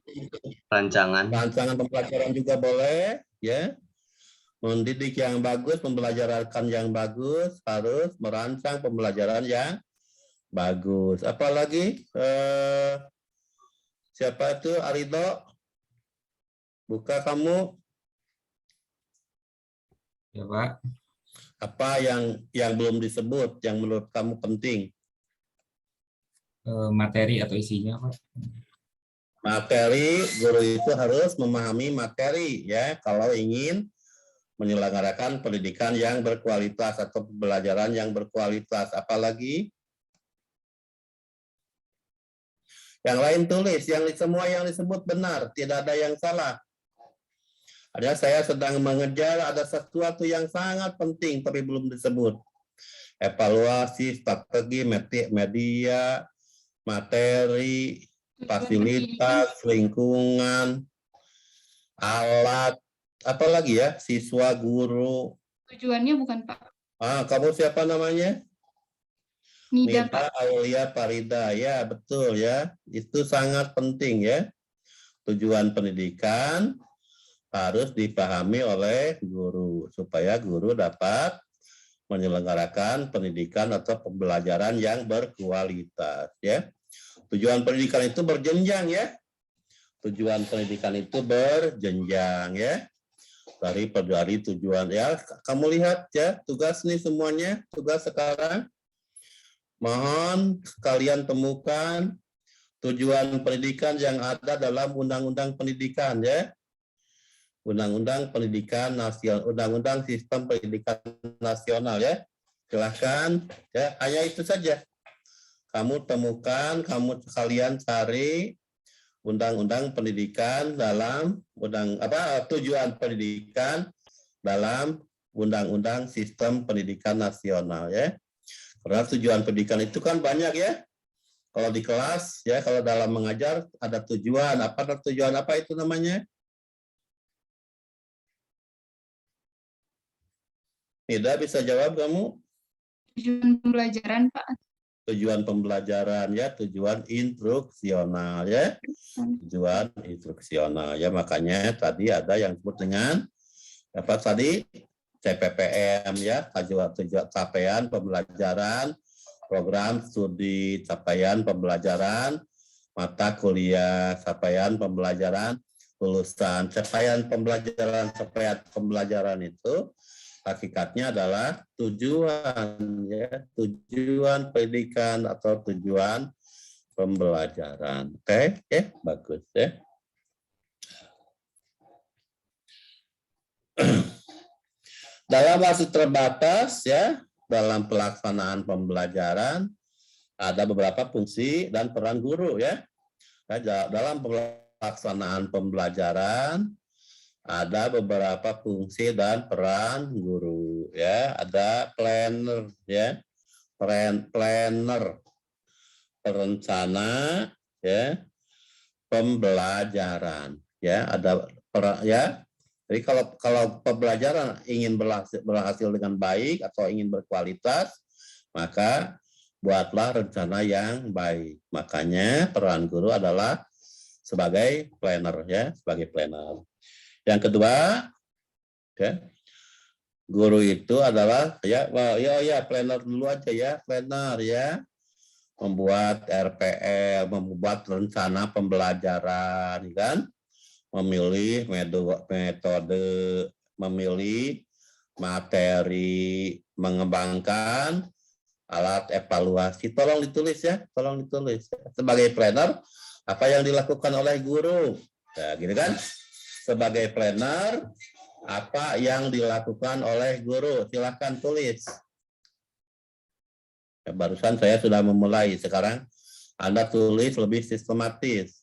Rancangan pembelajaran juga boleh, ya. Mendidik yang bagus, pembelajaran yang bagus, harus merancang pembelajaran yang bagus. Apalagi? Siapa itu? Arido? Buka kamu. Ya, Pak. Apa yang belum disebut, yang menurut kamu penting? Materi atau isinya, Pak? Materi, guru itu harus memahami materi, ya, kalau ingin menyelenggarakan pendidikan yang berkualitas atau pembelajaran yang berkualitas. Apalagi? Yang lain tulis, semua yang disebut benar, tidak ada yang salah. Ada saya sedang mengejar, ada sesuatu yang sangat penting tapi belum disebut. Evaluasi, strategi, media, materi, fasilitas, lingkungan, alat, apalagi ya, siswa, guru. Tujuannya bukan, Pak. Kamu siapa namanya? Nida, Nida Aulia Farida, ya betul ya. Itu sangat penting ya. Tujuan pendidikan harus dipahami oleh guru supaya guru dapat menyelenggarakan pendidikan atau pembelajaran yang berkualitas ya. Tujuan pendidikan itu berjenjang ya. Tujuan pendidikan itu berjenjang ya. Dari tujuan ya. Kamu lihat ya, tugas nih semuanya, tugas sekarang. Mohon kalian temukan tujuan pendidikan yang ada dalam Undang-Undang Pendidikan ya. Undang-Undang Pendidikan Nasional, Undang-Undang Sistem Pendidikan Nasional ya. Silahkan ya, hanya itu saja. Kamu temukan, kalian cari Undang-Undang Pendidikan dalam tujuan pendidikan dalam Undang-Undang Sistem Pendidikan Nasional ya. Karena tujuan pendidikan itu kan banyak ya. Kalau di kelas ya, kalau dalam mengajar ada tujuan. Tujuan apa itu namanya? Nida bisa jawab kamu? Tujuan pembelajaran, Pak. Tujuan pembelajaran ya, tujuan instruksional ya. Tujuan instruksional ya, makanya tadi ada yang disebut dengan apa tadi? CPPM ya, tujuan capaian pembelajaran, program studi capaian pembelajaran, mata kuliah capaian pembelajaran, lulusan. Capaian pembelajaran itu hakikatnya adalah tujuan ya, tujuan pendidikan atau tujuan pembelajaran. Oke, ya, bagus ya. Dalam waktu terbatas ya, dalam pelaksanaan pembelajaran ada beberapa fungsi dan peran guru ya. Dalam pelaksanaan pembelajaran ada beberapa fungsi dan peran guru ya. Ada planner ya, planner, perencana ya, pembelajaran ya. Ada ya. Jadi kalau pembelajaran ingin berhasil dengan baik atau ingin berkualitas, maka buatlah rencana yang baik. Makanya peran guru adalah sebagai planner ya, sebagai planner. Yang kedua, ya, guru itu adalah ya planner dulu aja ya, planner ya, membuat RPL, membuat rencana pembelajaran, kan, memilih metode, memilih materi, mengembangkan alat evaluasi. Tolong ditulis ya, tolong ditulis. Sebagai planner, apa yang dilakukan oleh guru? Nah, gitu kan? Sebagai planner, apa yang dilakukan oleh guru? Silakan tulis. Ya, barusan saya sudah memulai, sekarang Anda tulis lebih sistematis.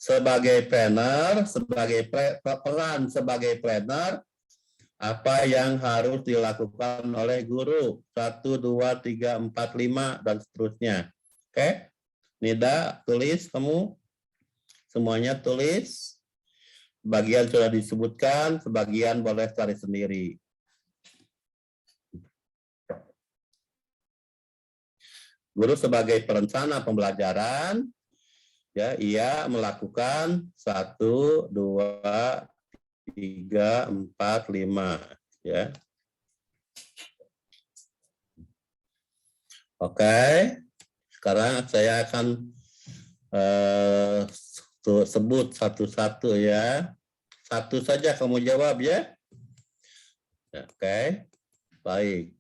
Sebagai planner, peran sebagai planner, apa yang harus dilakukan oleh guru? 1, 2, 3, 4, 5, dan seterusnya. Oke? Nida, tulis kamu. Semuanya tulis. Bagian sudah disebutkan, sebagian boleh cari sendiri. Guru sebagai perencana pembelajaran, ya, ia melakukan 1, 2, 3, 4, 5, ya. Oke, sekarang saya akan sebut satu-satu ya. Satu saja kamu jawab ya. Oke, baik.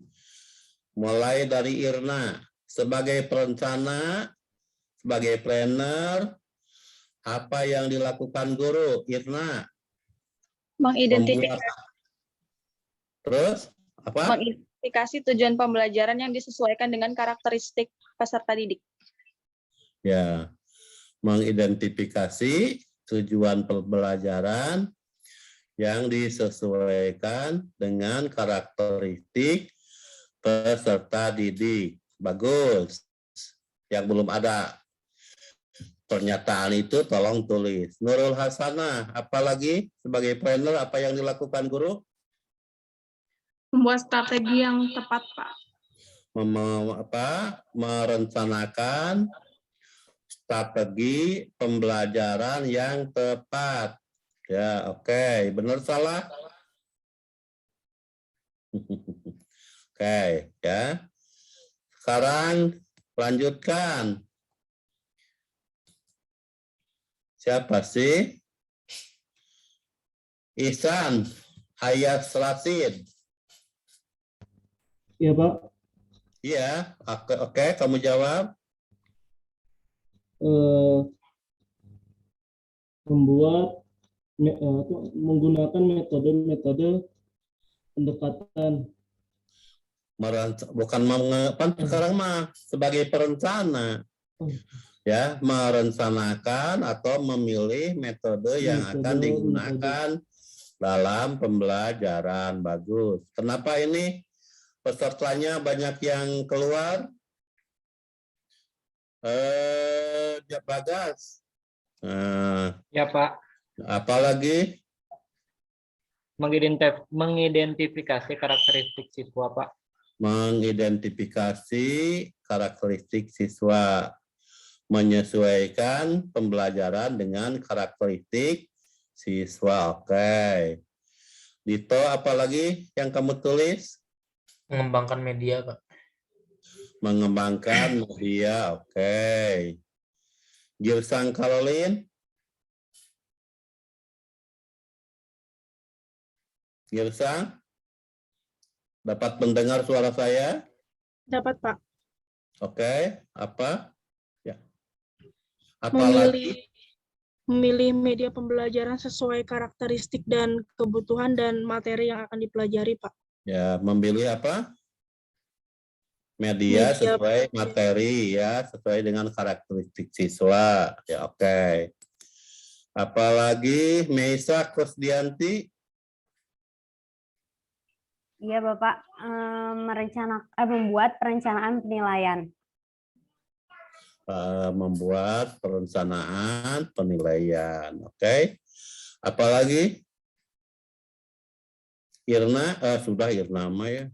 Mulai dari Irna, sebagai perencana, sebagai planner, apa yang dilakukan guru? Irna. Mengidentifikasi. Terus apa? Mengidentifikasi tujuan pembelajaran yang disesuaikan dengan karakteristik peserta didik. Ya, mengidentifikasi tujuan pembelajaran yang disesuaikan dengan karakteristik peserta didik. Bagus. Yang belum ada pernyataan itu tolong tulis. Nurul Hasanah, apalagi sebagai planner apa yang dilakukan guru? Membuat strategi yang tepat, Pak. Merencanakan strategi pembelajaran yang tepat. Ya, oke. Benar salah? Oke, ya. Sekarang lanjutkan. Siapa sih? Ihsan Hayat Rasid. Iya, Pak. Iya, oke, kamu jawab. Menggunakan metode pendekatan. Bukan sekarang mah sebagai perencana. Ya, merencanakan atau memilih metode yang akan digunakan dalam pembelajaran. Bagus. Kenapa ini pesertanya banyak yang keluar? Bagas. Ya, Pak. Apalagi? Mengidentifikasi karakteristik siswa, Pak. mengidentifikasi karakteristik siswa, menyesuaikan pembelajaran dengan karakteristik siswa. Oke. Dito, apalagi yang kamu tulis? Mengembangkan media, Pak. Mengembangkan media. Oke. Girsang Caroline? Girsang? Dapat mendengar suara saya? Dapat, Pak. Oke. Apa? Ya. Apalagi? Memilih media pembelajaran sesuai karakteristik dan kebutuhan dan materi yang akan dipelajari, Pak. Ya, memilih apa? Media Media sesuai materi, ya, sesuai dengan karakteristik siswa. Ya, oke. Apalagi Meisa Kusdianti? Iya, Bapak. Membuat perencanaan penilaian. Membuat perencanaan penilaian. Oke. Apalagi? Irna, sudah Irna mah ya.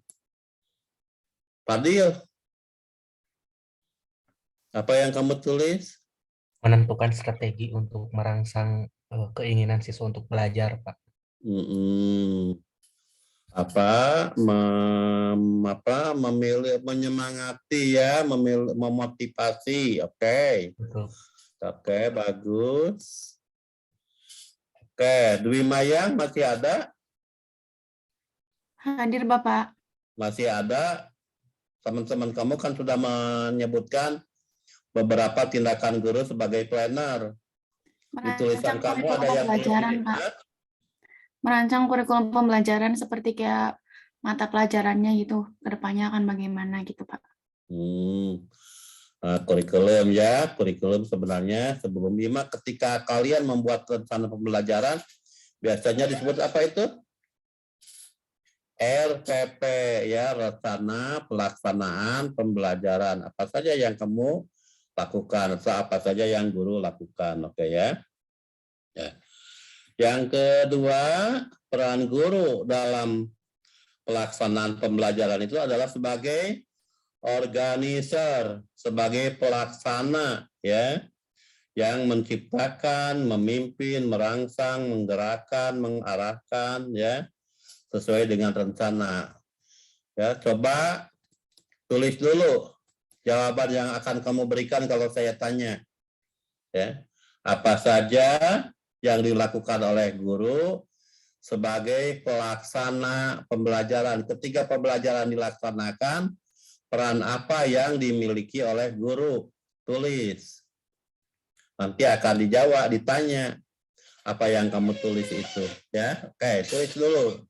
Fadil, apa yang kamu tulis? Menentukan strategi untuk merangsang keinginan siswa untuk belajar, Pak. Memilih, menyemangati ya, memotivasi. Oke. Betul. Oke, bagus. Oke, Dwi Mayang masih ada? Hadir, Bapak. Masih ada. Teman-teman kamu kan sudah menyebutkan beberapa tindakan guru sebagai planner. Di tulisan kamu ada yang pembelajaran, Pak. Merancang kurikulum pembelajaran seperti kayak mata pelajarannya gitu, kedepannya akan bagaimana gitu, Pak. Kurikulum ya, kurikulum sebenarnya sebelum IMA ketika kalian membuat rencana pembelajaran, biasanya disebut apa itu? RPP ya, rencana pelaksanaan pembelajaran. Apa saja yang kamu lakukan, apa saja yang guru lakukan, oke ya. Ya. Yang kedua, peran guru dalam pelaksanaan pembelajaran itu adalah sebagai organizer, sebagai pelaksana ya, yang menciptakan, memimpin, merangsang, menggerakkan, mengarahkan ya, sesuai dengan rencana. Ya, coba tulis dulu jawaban yang akan kamu berikan kalau saya tanya. Ya, apa saja yang dilakukan oleh guru sebagai pelaksana pembelajaran. Ketika pembelajaran dilaksanakan, peran apa yang dimiliki oleh guru? Tulis. Nanti akan dijawab, ditanya apa yang kamu tulis itu. Ya, oke, tulis dulu.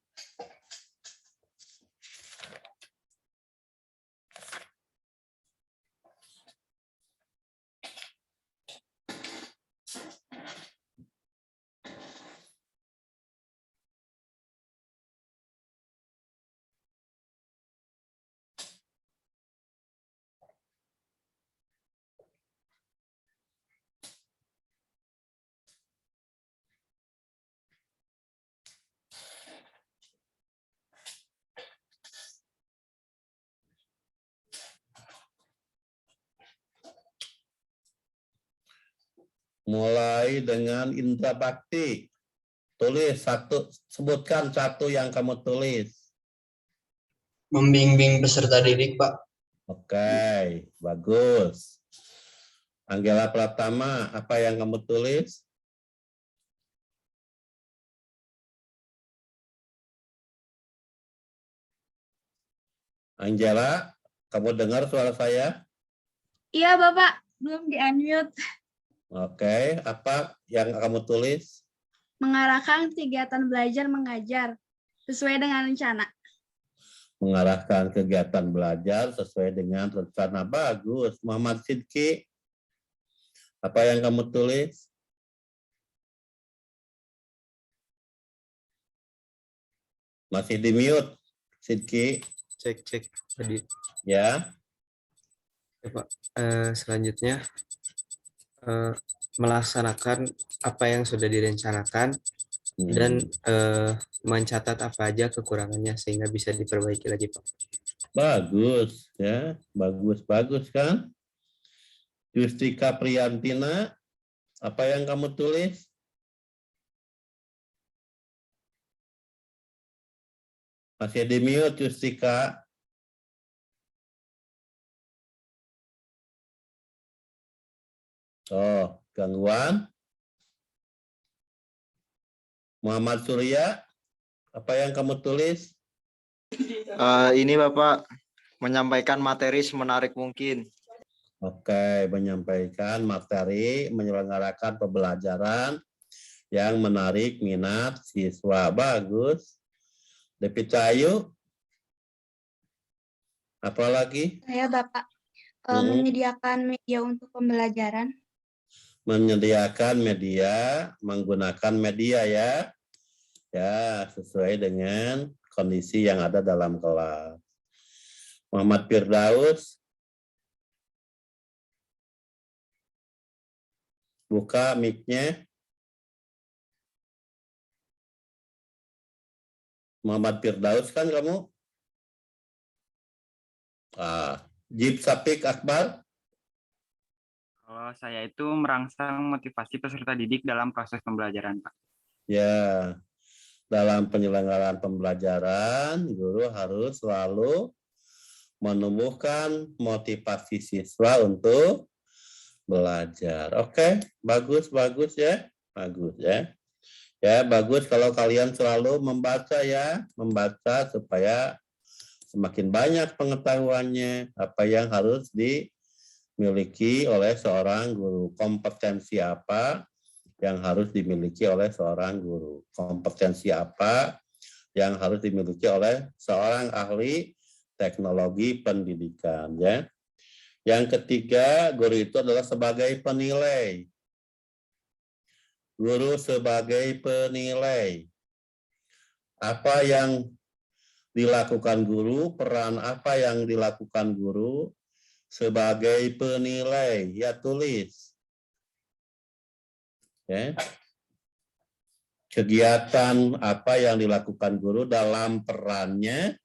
Mulai dengan indra bakti. Tulis satu, sebutkan satu yang kamu tulis. Membimbing peserta didik, Pak. Oke, bagus. Anggela Pratama, apa yang kamu tulis? Anggela, kamu dengar suara saya? Iya, Bapak. Belum di-unmute. Oke, apa yang kamu tulis? Mengarahkan kegiatan belajar mengajar sesuai dengan rencana. Mengarahkan kegiatan belajar sesuai dengan rencana. Bagus. Muhammad Sidki, apa yang kamu tulis? Masih di mute, Sidki. Cek tadi. Ya. Ya, Pak. Selanjutnya melaksanakan apa yang sudah direncanakan dan mencatat apa aja kekurangannya sehingga bisa diperbaiki lagi, Pak. Bagus ya, bagus kan? Justika Priyantina, apa yang kamu tulis? Masih di mute Justika. Oh, gangguan. Muhammad Surya, apa yang kamu tulis? Ini Bapak menyampaikan materi semenarik mungkin. Oke, menyampaikan materi, menyelenggarakan pembelajaran yang menarik minat siswa. Bagus. Depi Cahayu, apa lagi? Saya Bapak menyediakan media untuk pembelajaran. Menyediakan media, menggunakan media ya. Ya, sesuai dengan kondisi yang ada dalam kelas. Muhammad Firdaus, buka mic-nya. Muhammad Firdaus kan kamu? Jib Sapik Akbar. Kalau saya itu merangsang motivasi peserta didik dalam proses pembelajaran, Pak. Ya, dalam penyelenggaraan pembelajaran, guru harus selalu menumbuhkan motivasi siswa untuk belajar. Oke, bagus ya. Bagus ya. Ya, bagus kalau kalian selalu membaca ya, membaca supaya semakin banyak pengetahuannya, apa yang harus dimiliki oleh seorang guru, kompetensi apa yang harus dimiliki oleh seorang guru, kompetensi apa yang harus dimiliki oleh seorang ahli teknologi pendidikan ya. Yang ketiga, guru itu adalah sebagai penilai. Guru sebagai penilai. Apa yang dilakukan guru, peran apa yang dilakukan guru sebagai penilai, ya tulis. Ya. Kegiatan apa yang dilakukan guru dalam perannya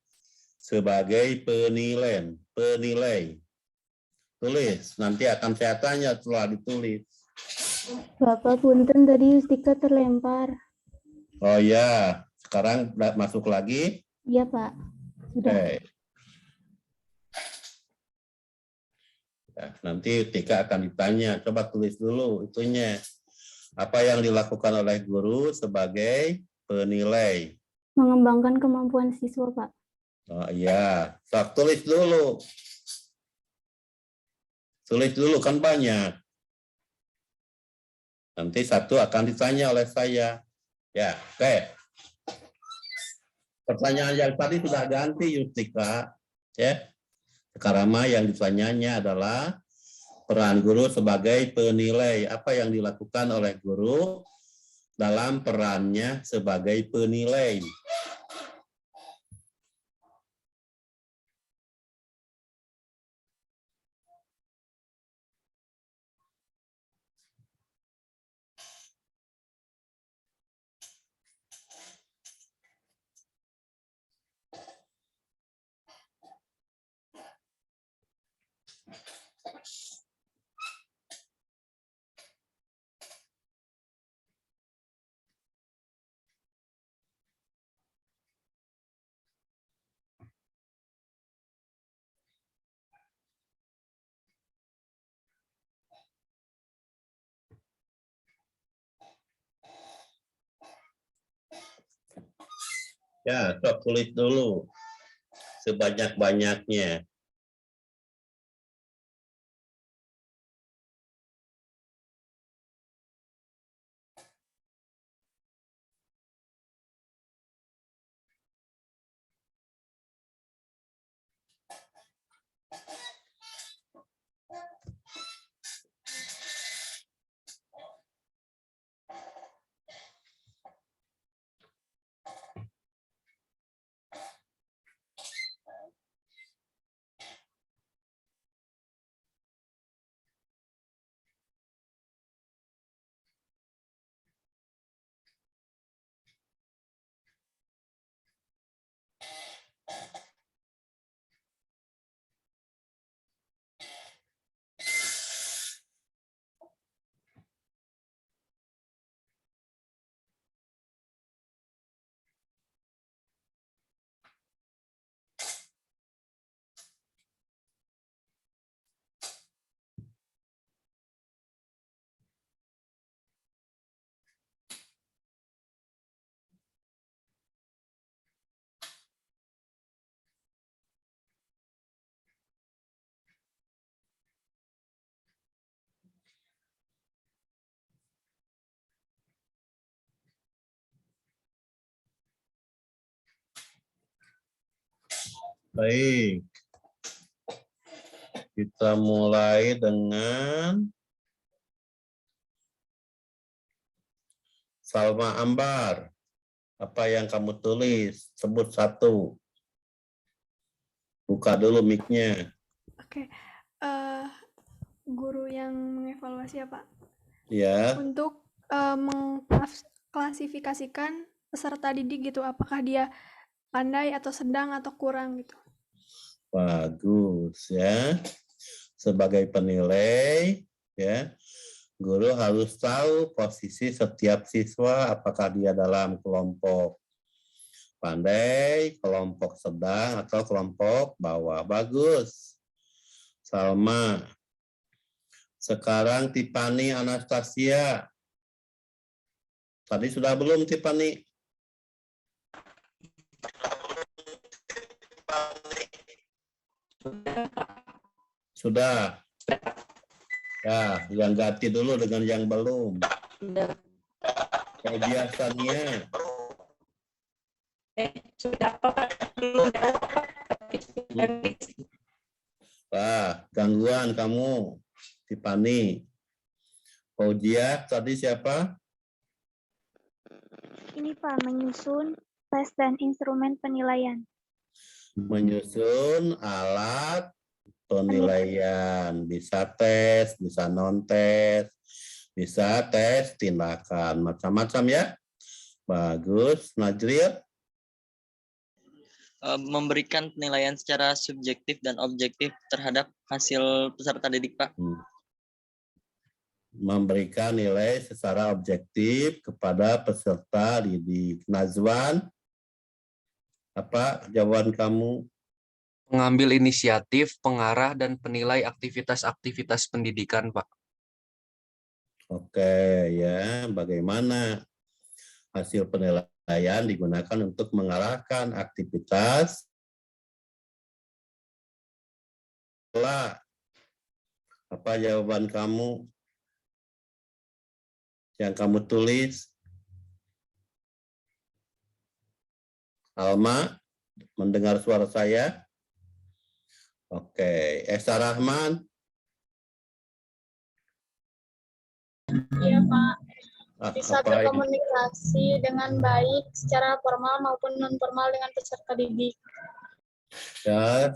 sebagai penilai. Tulis, nanti akan saya tanya setelah ditulis. Bapak punten tadi Justika terlempar. Oh ya, sekarang masuk lagi. Iya Pak. Sudah. Okay. Ya, nanti Tika akan ditanya, coba tulis dulu itunya. Apa yang dilakukan oleh guru sebagai penilai? Mengembangkan kemampuan siswa, Pak. Oh iya, so, tulis dulu. Tulis dulu, kan banyak. Nanti satu akan ditanya oleh saya. Ya, oke. Pertanyaan yang tadi sudah ganti, Yustika. Ya. Sekarang yang ditanyanya adalah peran guru sebagai penilai. Apa yang dilakukan oleh guru dalam perannya sebagai penilai? Ya, coba tulis dulu sebanyak-banyaknya. Baik. Kita mulai dengan Salma Ambar. Apa yang kamu tulis? Sebut satu. Buka dulu mic-nya. Oke. Guru yang mengevaluasi ya, Pak? Ya. Untuk mengklasifikasikan peserta didik gitu, apakah dia pandai atau sedang atau kurang gitu. Bagus ya. Sebagai penilai ya, guru harus tahu posisi setiap siswa, apakah dia dalam kelompok pandai, kelompok sedang, atau kelompok bawah. Bagus. Salma. Sekarang Tiffany Anastasia. Tadi sudah belum Tiffany? Sudah. Ya, yang ganti dulu dengan yang belum. Kebiasaannya. Wah, gangguan kamu, Tiffany. Fauzia, tadi siapa? Ini Pak, menyusun tes dan instrumen penilaian. Menyusun alat penilaian, bisa tes, bisa non-tes, bisa tes tindakan, macam-macam ya. Bagus, Najril. Memberikan penilaian secara subjektif dan objektif terhadap hasil peserta didik, Pak. Memberikan nilai secara objektif kepada peserta didik. Nazwan, apa jawaban kamu? Mengambil inisiatif, pengarah, dan penilai aktivitas-aktivitas pendidikan, Pak. Oke, ya. Bagaimana hasil penilaian digunakan untuk mengarahkan aktivitas? Apa jawaban kamu yang kamu tulis? Alma, mendengar suara saya? Oke, Esa Rahman. Iya, Pak. apa Bisa berkomunikasi dengan baik secara formal maupun non-formal dengan peserta didik. Ya,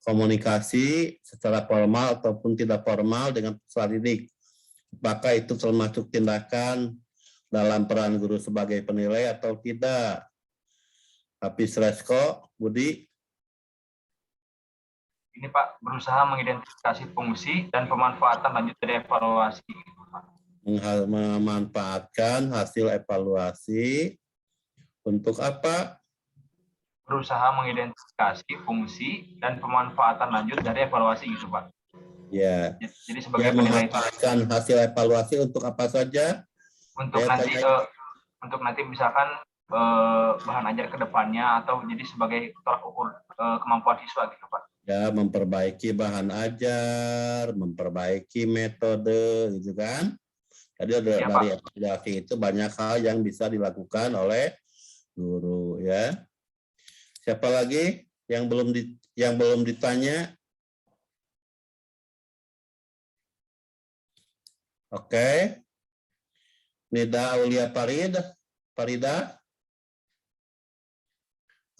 komunikasi secara formal ataupun tidak formal dengan peserta didik. Apakah itu termasuk tindakan dalam peran guru sebagai penilai atau tidak? Hafiz Resko, Budi. Ini Pak, berusaha mengidentifikasi fungsi dan pemanfaatan lanjut dari evaluasi. Memanfaatkan hasil evaluasi untuk apa? Berusaha mengidentifikasi fungsi dan pemanfaatan lanjut dari evaluasi gitu, Pak. Ya. Jadi sebagai penilai memanfaatkan hasil evaluasi untuk apa saja? Untuk nanti misalkan bahan ajar ke depannya atau jadi sebagai tolak ukur kemampuan siswa gitu, Pak. Ya, memperbaiki bahan ajar, memperbaiki metode, gitu kan? Jadi dari evaluasi itu banyak hal yang bisa dilakukan oleh guru, ya. Siapa lagi yang belum ditanya? Oke. Nida Aulia Farida.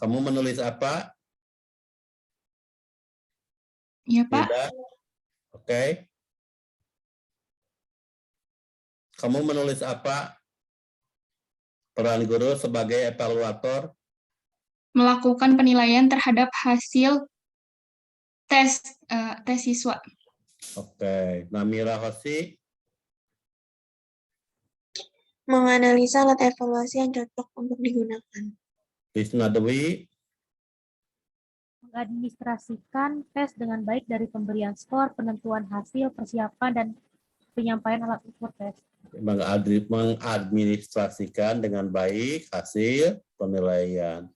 Kamu menulis apa? Iya, Pak. Oke. Kamu menulis apa? Peran guru sebagai evaluator? Melakukan penilaian terhadap hasil tes siswa. Oke. Namira Hosi? Menganalisa alat evaluasi yang cocok untuk digunakan. Krisna Dewi? Mengadministrasikan tes dengan baik dari pemberian skor, penentuan hasil, persiapan, dan penyampaian alat ukur tes. Mengadministrasikan dengan baik hasil penilaian.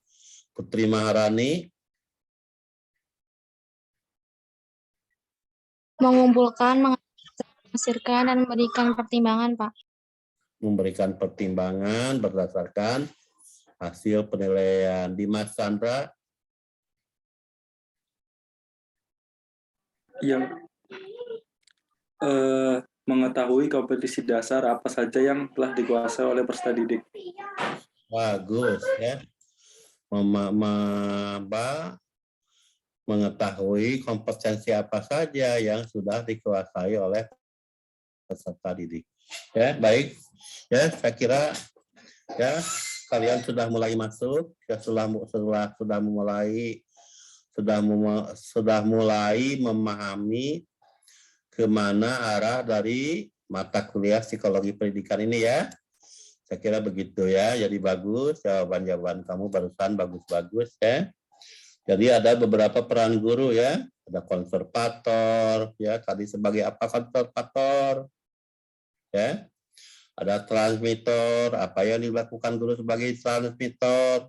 Putri Maharani? Mengumpulkan, menghasilkan, dan memberikan pertimbangan, Pak. Memberikan pertimbangan berdasarkan hasil penilaian. Dimas Chandra? yang mengetahui kompetisi dasar apa saja yang telah dikuasai oleh peserta didik. Bagus ya. Mengetahui kompetensi apa saja yang sudah dikuasai oleh peserta didik. Ya, baik. Ya, saya kira ya kalian sudah mulai masuk, ya sudah mulai memahami kemana arah dari mata kuliah psikologi pendidikan ini ya. Saya kira begitu ya. Jadi bagus jawaban-jawaban kamu barusan bagus-bagus ya. Jadi ada beberapa peran guru ya. Ada konservator ya. Tadi sebagai apa konservator? Ya. Ada transmitter, apa yang dilakukan guru sebagai transmitter.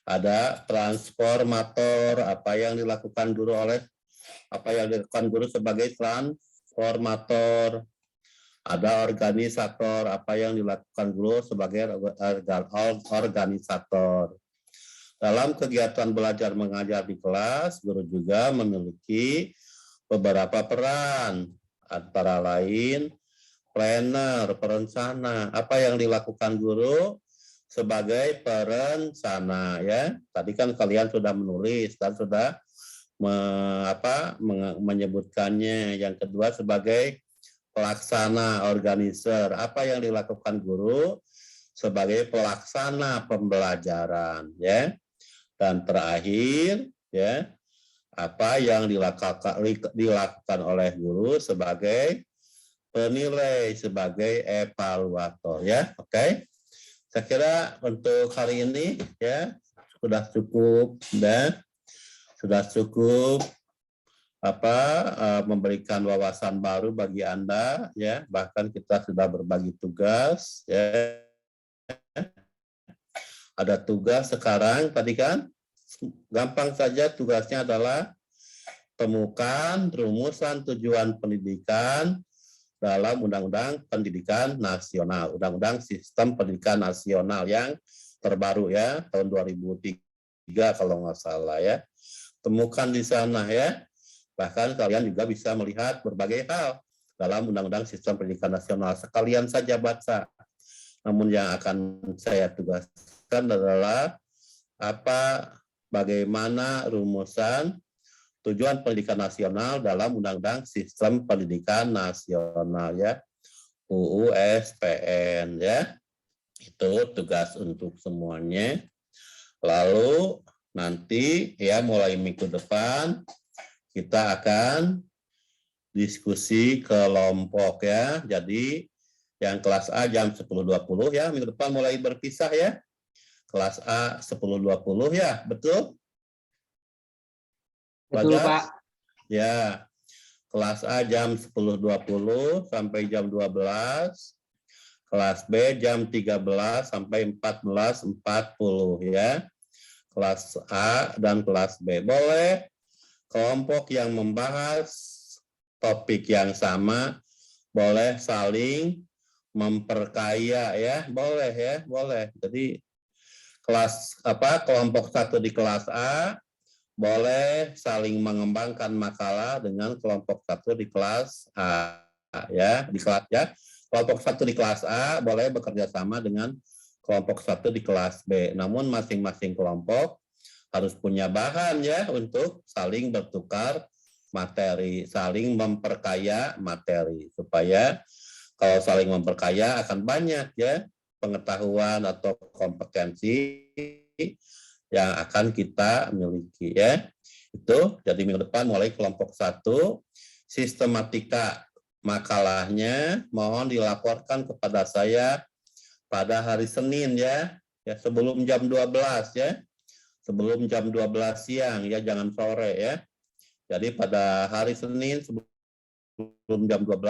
Ada transformator, apa yang dilakukan guru sebagai transformator. Ada organisator, apa yang dilakukan guru sebagai organisator. Dalam kegiatan belajar mengajar di kelas, guru juga memiliki beberapa peran, antara lain planner, perencana. Apa yang dilakukan guru sebagai perencana ya. Tadi kan kalian sudah menulis dan sudah menyebutkannya. Yang kedua sebagai pelaksana, organizer. Apa yang dilakukan guru sebagai pelaksana pembelajaran ya. Dan terakhir ya, apa yang dilakukan oleh guru sebagai penilai, sebagai evaluator ya. Oke. Saya kira untuk hari ini ya sudah cukup dan sudah cukup memberikan wawasan baru bagi Anda ya. Bahkan kita sudah berbagi tugas ya. Ada tugas sekarang tadi kan gampang saja, tugasnya adalah temukan rumusan tujuan pendidikan dalam Undang-Undang Pendidikan Nasional, Undang-Undang Sistem Pendidikan Nasional yang terbaru ya, tahun 2003 kalau nggak salah ya. Temukan di sana ya. Bahkan kalian juga bisa melihat berbagai hal dalam Undang-Undang Sistem Pendidikan Nasional. Sekalian saja baca. Namun yang akan saya tugaskan adalah bagaimana rumusan tujuan pendidikan nasional dalam Undang-Undang Sistem Pendidikan Nasional ya, UU SPN ya. Itu tugas untuk semuanya. Lalu nanti ya mulai minggu depan kita akan diskusi kelompok ya. Jadi yang kelas A jam 10.20 ya, minggu depan mulai berpisah ya. Kelas A 10.20 ya, betul? Betul, Pak. Ya, kelas A jam 10.20 sampai jam 12, kelas B jam 13 sampai 14.40 ya. Kelas A dan kelas B. Boleh kelompok yang membahas topik yang sama, boleh saling memperkaya ya, boleh ya, boleh. Jadi kelompok 1 di kelas A boleh saling mengembangkan makalah dengan kelompok 1 di kelas A ya, di kelas ya. Kelompok 1 di kelas A boleh bekerja sama dengan kelompok 1 di kelas B. Namun masing-masing kelompok harus punya bahan ya untuk saling bertukar materi, saling memperkaya materi supaya kalau saling memperkaya akan banyak ya pengetahuan atau kompetensi yang akan kita miliki ya. Itu jadi minggu depan mulai kelompok 1 sistematika makalahnya mohon dilaporkan kepada saya pada hari Senin ya sebelum jam 12 ya. Sebelum jam 12 siang ya, jangan sore ya. Jadi pada hari Senin sebelum jam 12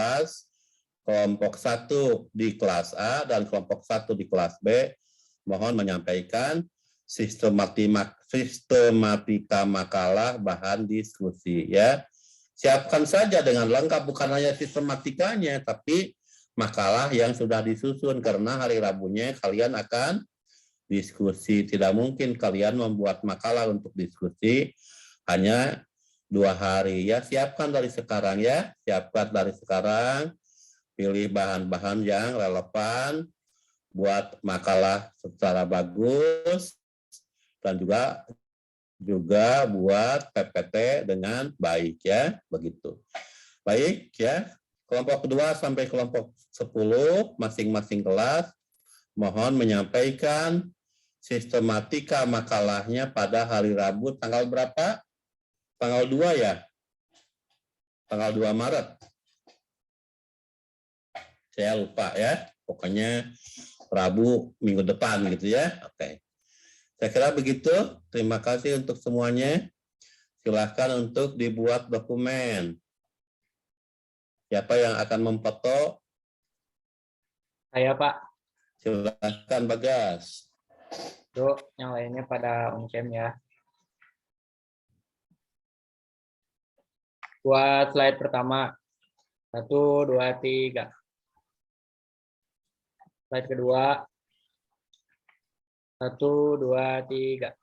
kelompok 1 di kelas A dan kelompok 1 di kelas B mohon menyampaikan sistematika makalah bahan diskusi ya. Siapkan saja dengan lengkap, bukan hanya sistematikanya tapi makalah yang sudah disusun karena hari Rabunya kalian akan diskusi. Tidak mungkin kalian membuat makalah untuk diskusi hanya 2 hari ya. Siapkan dari sekarang ya, siapkan dari sekarang, pilih bahan-bahan yang relevan buat makalah secara bagus dan juga buat PPT dengan baik ya, begitu. Baik ya, kelompok kedua sampai kelompok 10 masing-masing kelas mohon menyampaikan sistematika makalahnya pada hari Rabu tanggal berapa? Tanggal 2 ya? Tanggal 2 Maret. Saya lupa ya, pokoknya Rabu minggu depan gitu ya. Oke. Saya kira begitu. Terima kasih untuk semuanya. Silahkan untuk dibuat dokumen. Siapa yang akan memfoto? Saya, Pak. Silahkan Bagas. Tuh, yang lainnya pada on-cam ya. Buat slide pertama. 1, 2, 3. Slide kedua. 1, 2, 3.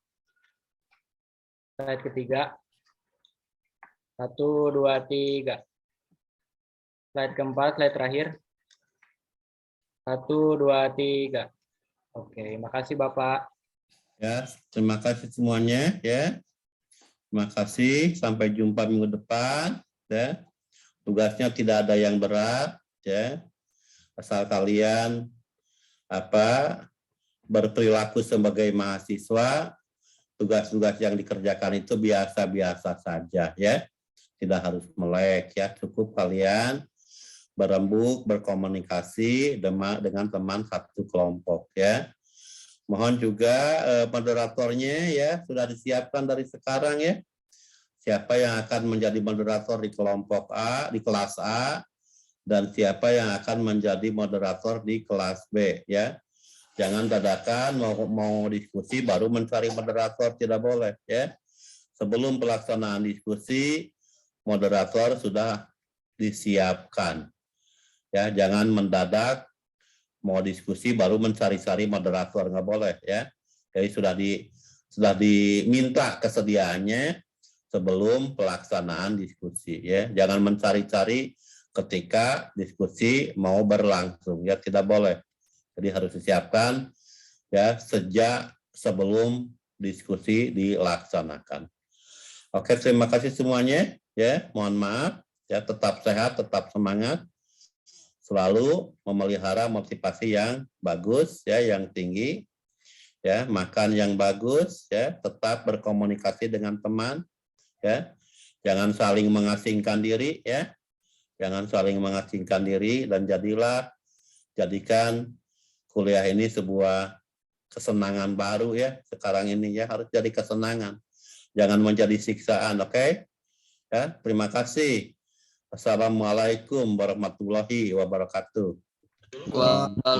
Slide ketiga. 1, 2, 3. Slide keempat, slide terakhir. 1, 2, 3. Oke, makasih Bapak. Ya, terima kasih semuanya ya. Terima kasih, sampai jumpa minggu depan ya. Tugasnya tidak ada yang berat ya. Asal kalian berperilaku sebagai mahasiswa, tugas-tugas yang dikerjakan itu biasa-biasa saja ya. Tidak harus melek ya, cukup kalian berembuk, berkomunikasi dengan teman satu kelompok ya. Mohon juga moderatornya ya sudah disiapkan dari sekarang ya. Siapa yang akan menjadi moderator di kelompok A, di kelas A, dan siapa yang akan menjadi moderator di kelas B ya. Jangan dadakan mau diskusi baru mencari moderator, tidak boleh ya. Sebelum pelaksanaan diskusi, moderator sudah disiapkan. Ya, jangan mendadak mau diskusi baru mencari-cari moderator, nggak boleh ya. Jadi sudah diminta kesediaannya sebelum pelaksanaan diskusi ya. Jangan mencari-cari ketika diskusi mau berlangsung ya, tidak boleh. Jadi harus disiapkan ya sejak sebelum diskusi dilaksanakan. Oke, terima kasih semuanya ya. Mohon maaf ya, tetap sehat, tetap semangat. Selalu memelihara motivasi yang bagus ya, yang tinggi. Ya, makan yang bagus ya, tetap berkomunikasi dengan teman ya. Jangan saling mengasingkan diri ya. Jangan saling mengasingkan diri dan jadikan kuliah ini sebuah kesenangan baru ya. Sekarang ini ya harus jadi kesenangan. Jangan menjadi siksaan, oke? Ya, terima kasih. Assalamualaikum warahmatullahi wabarakatuh.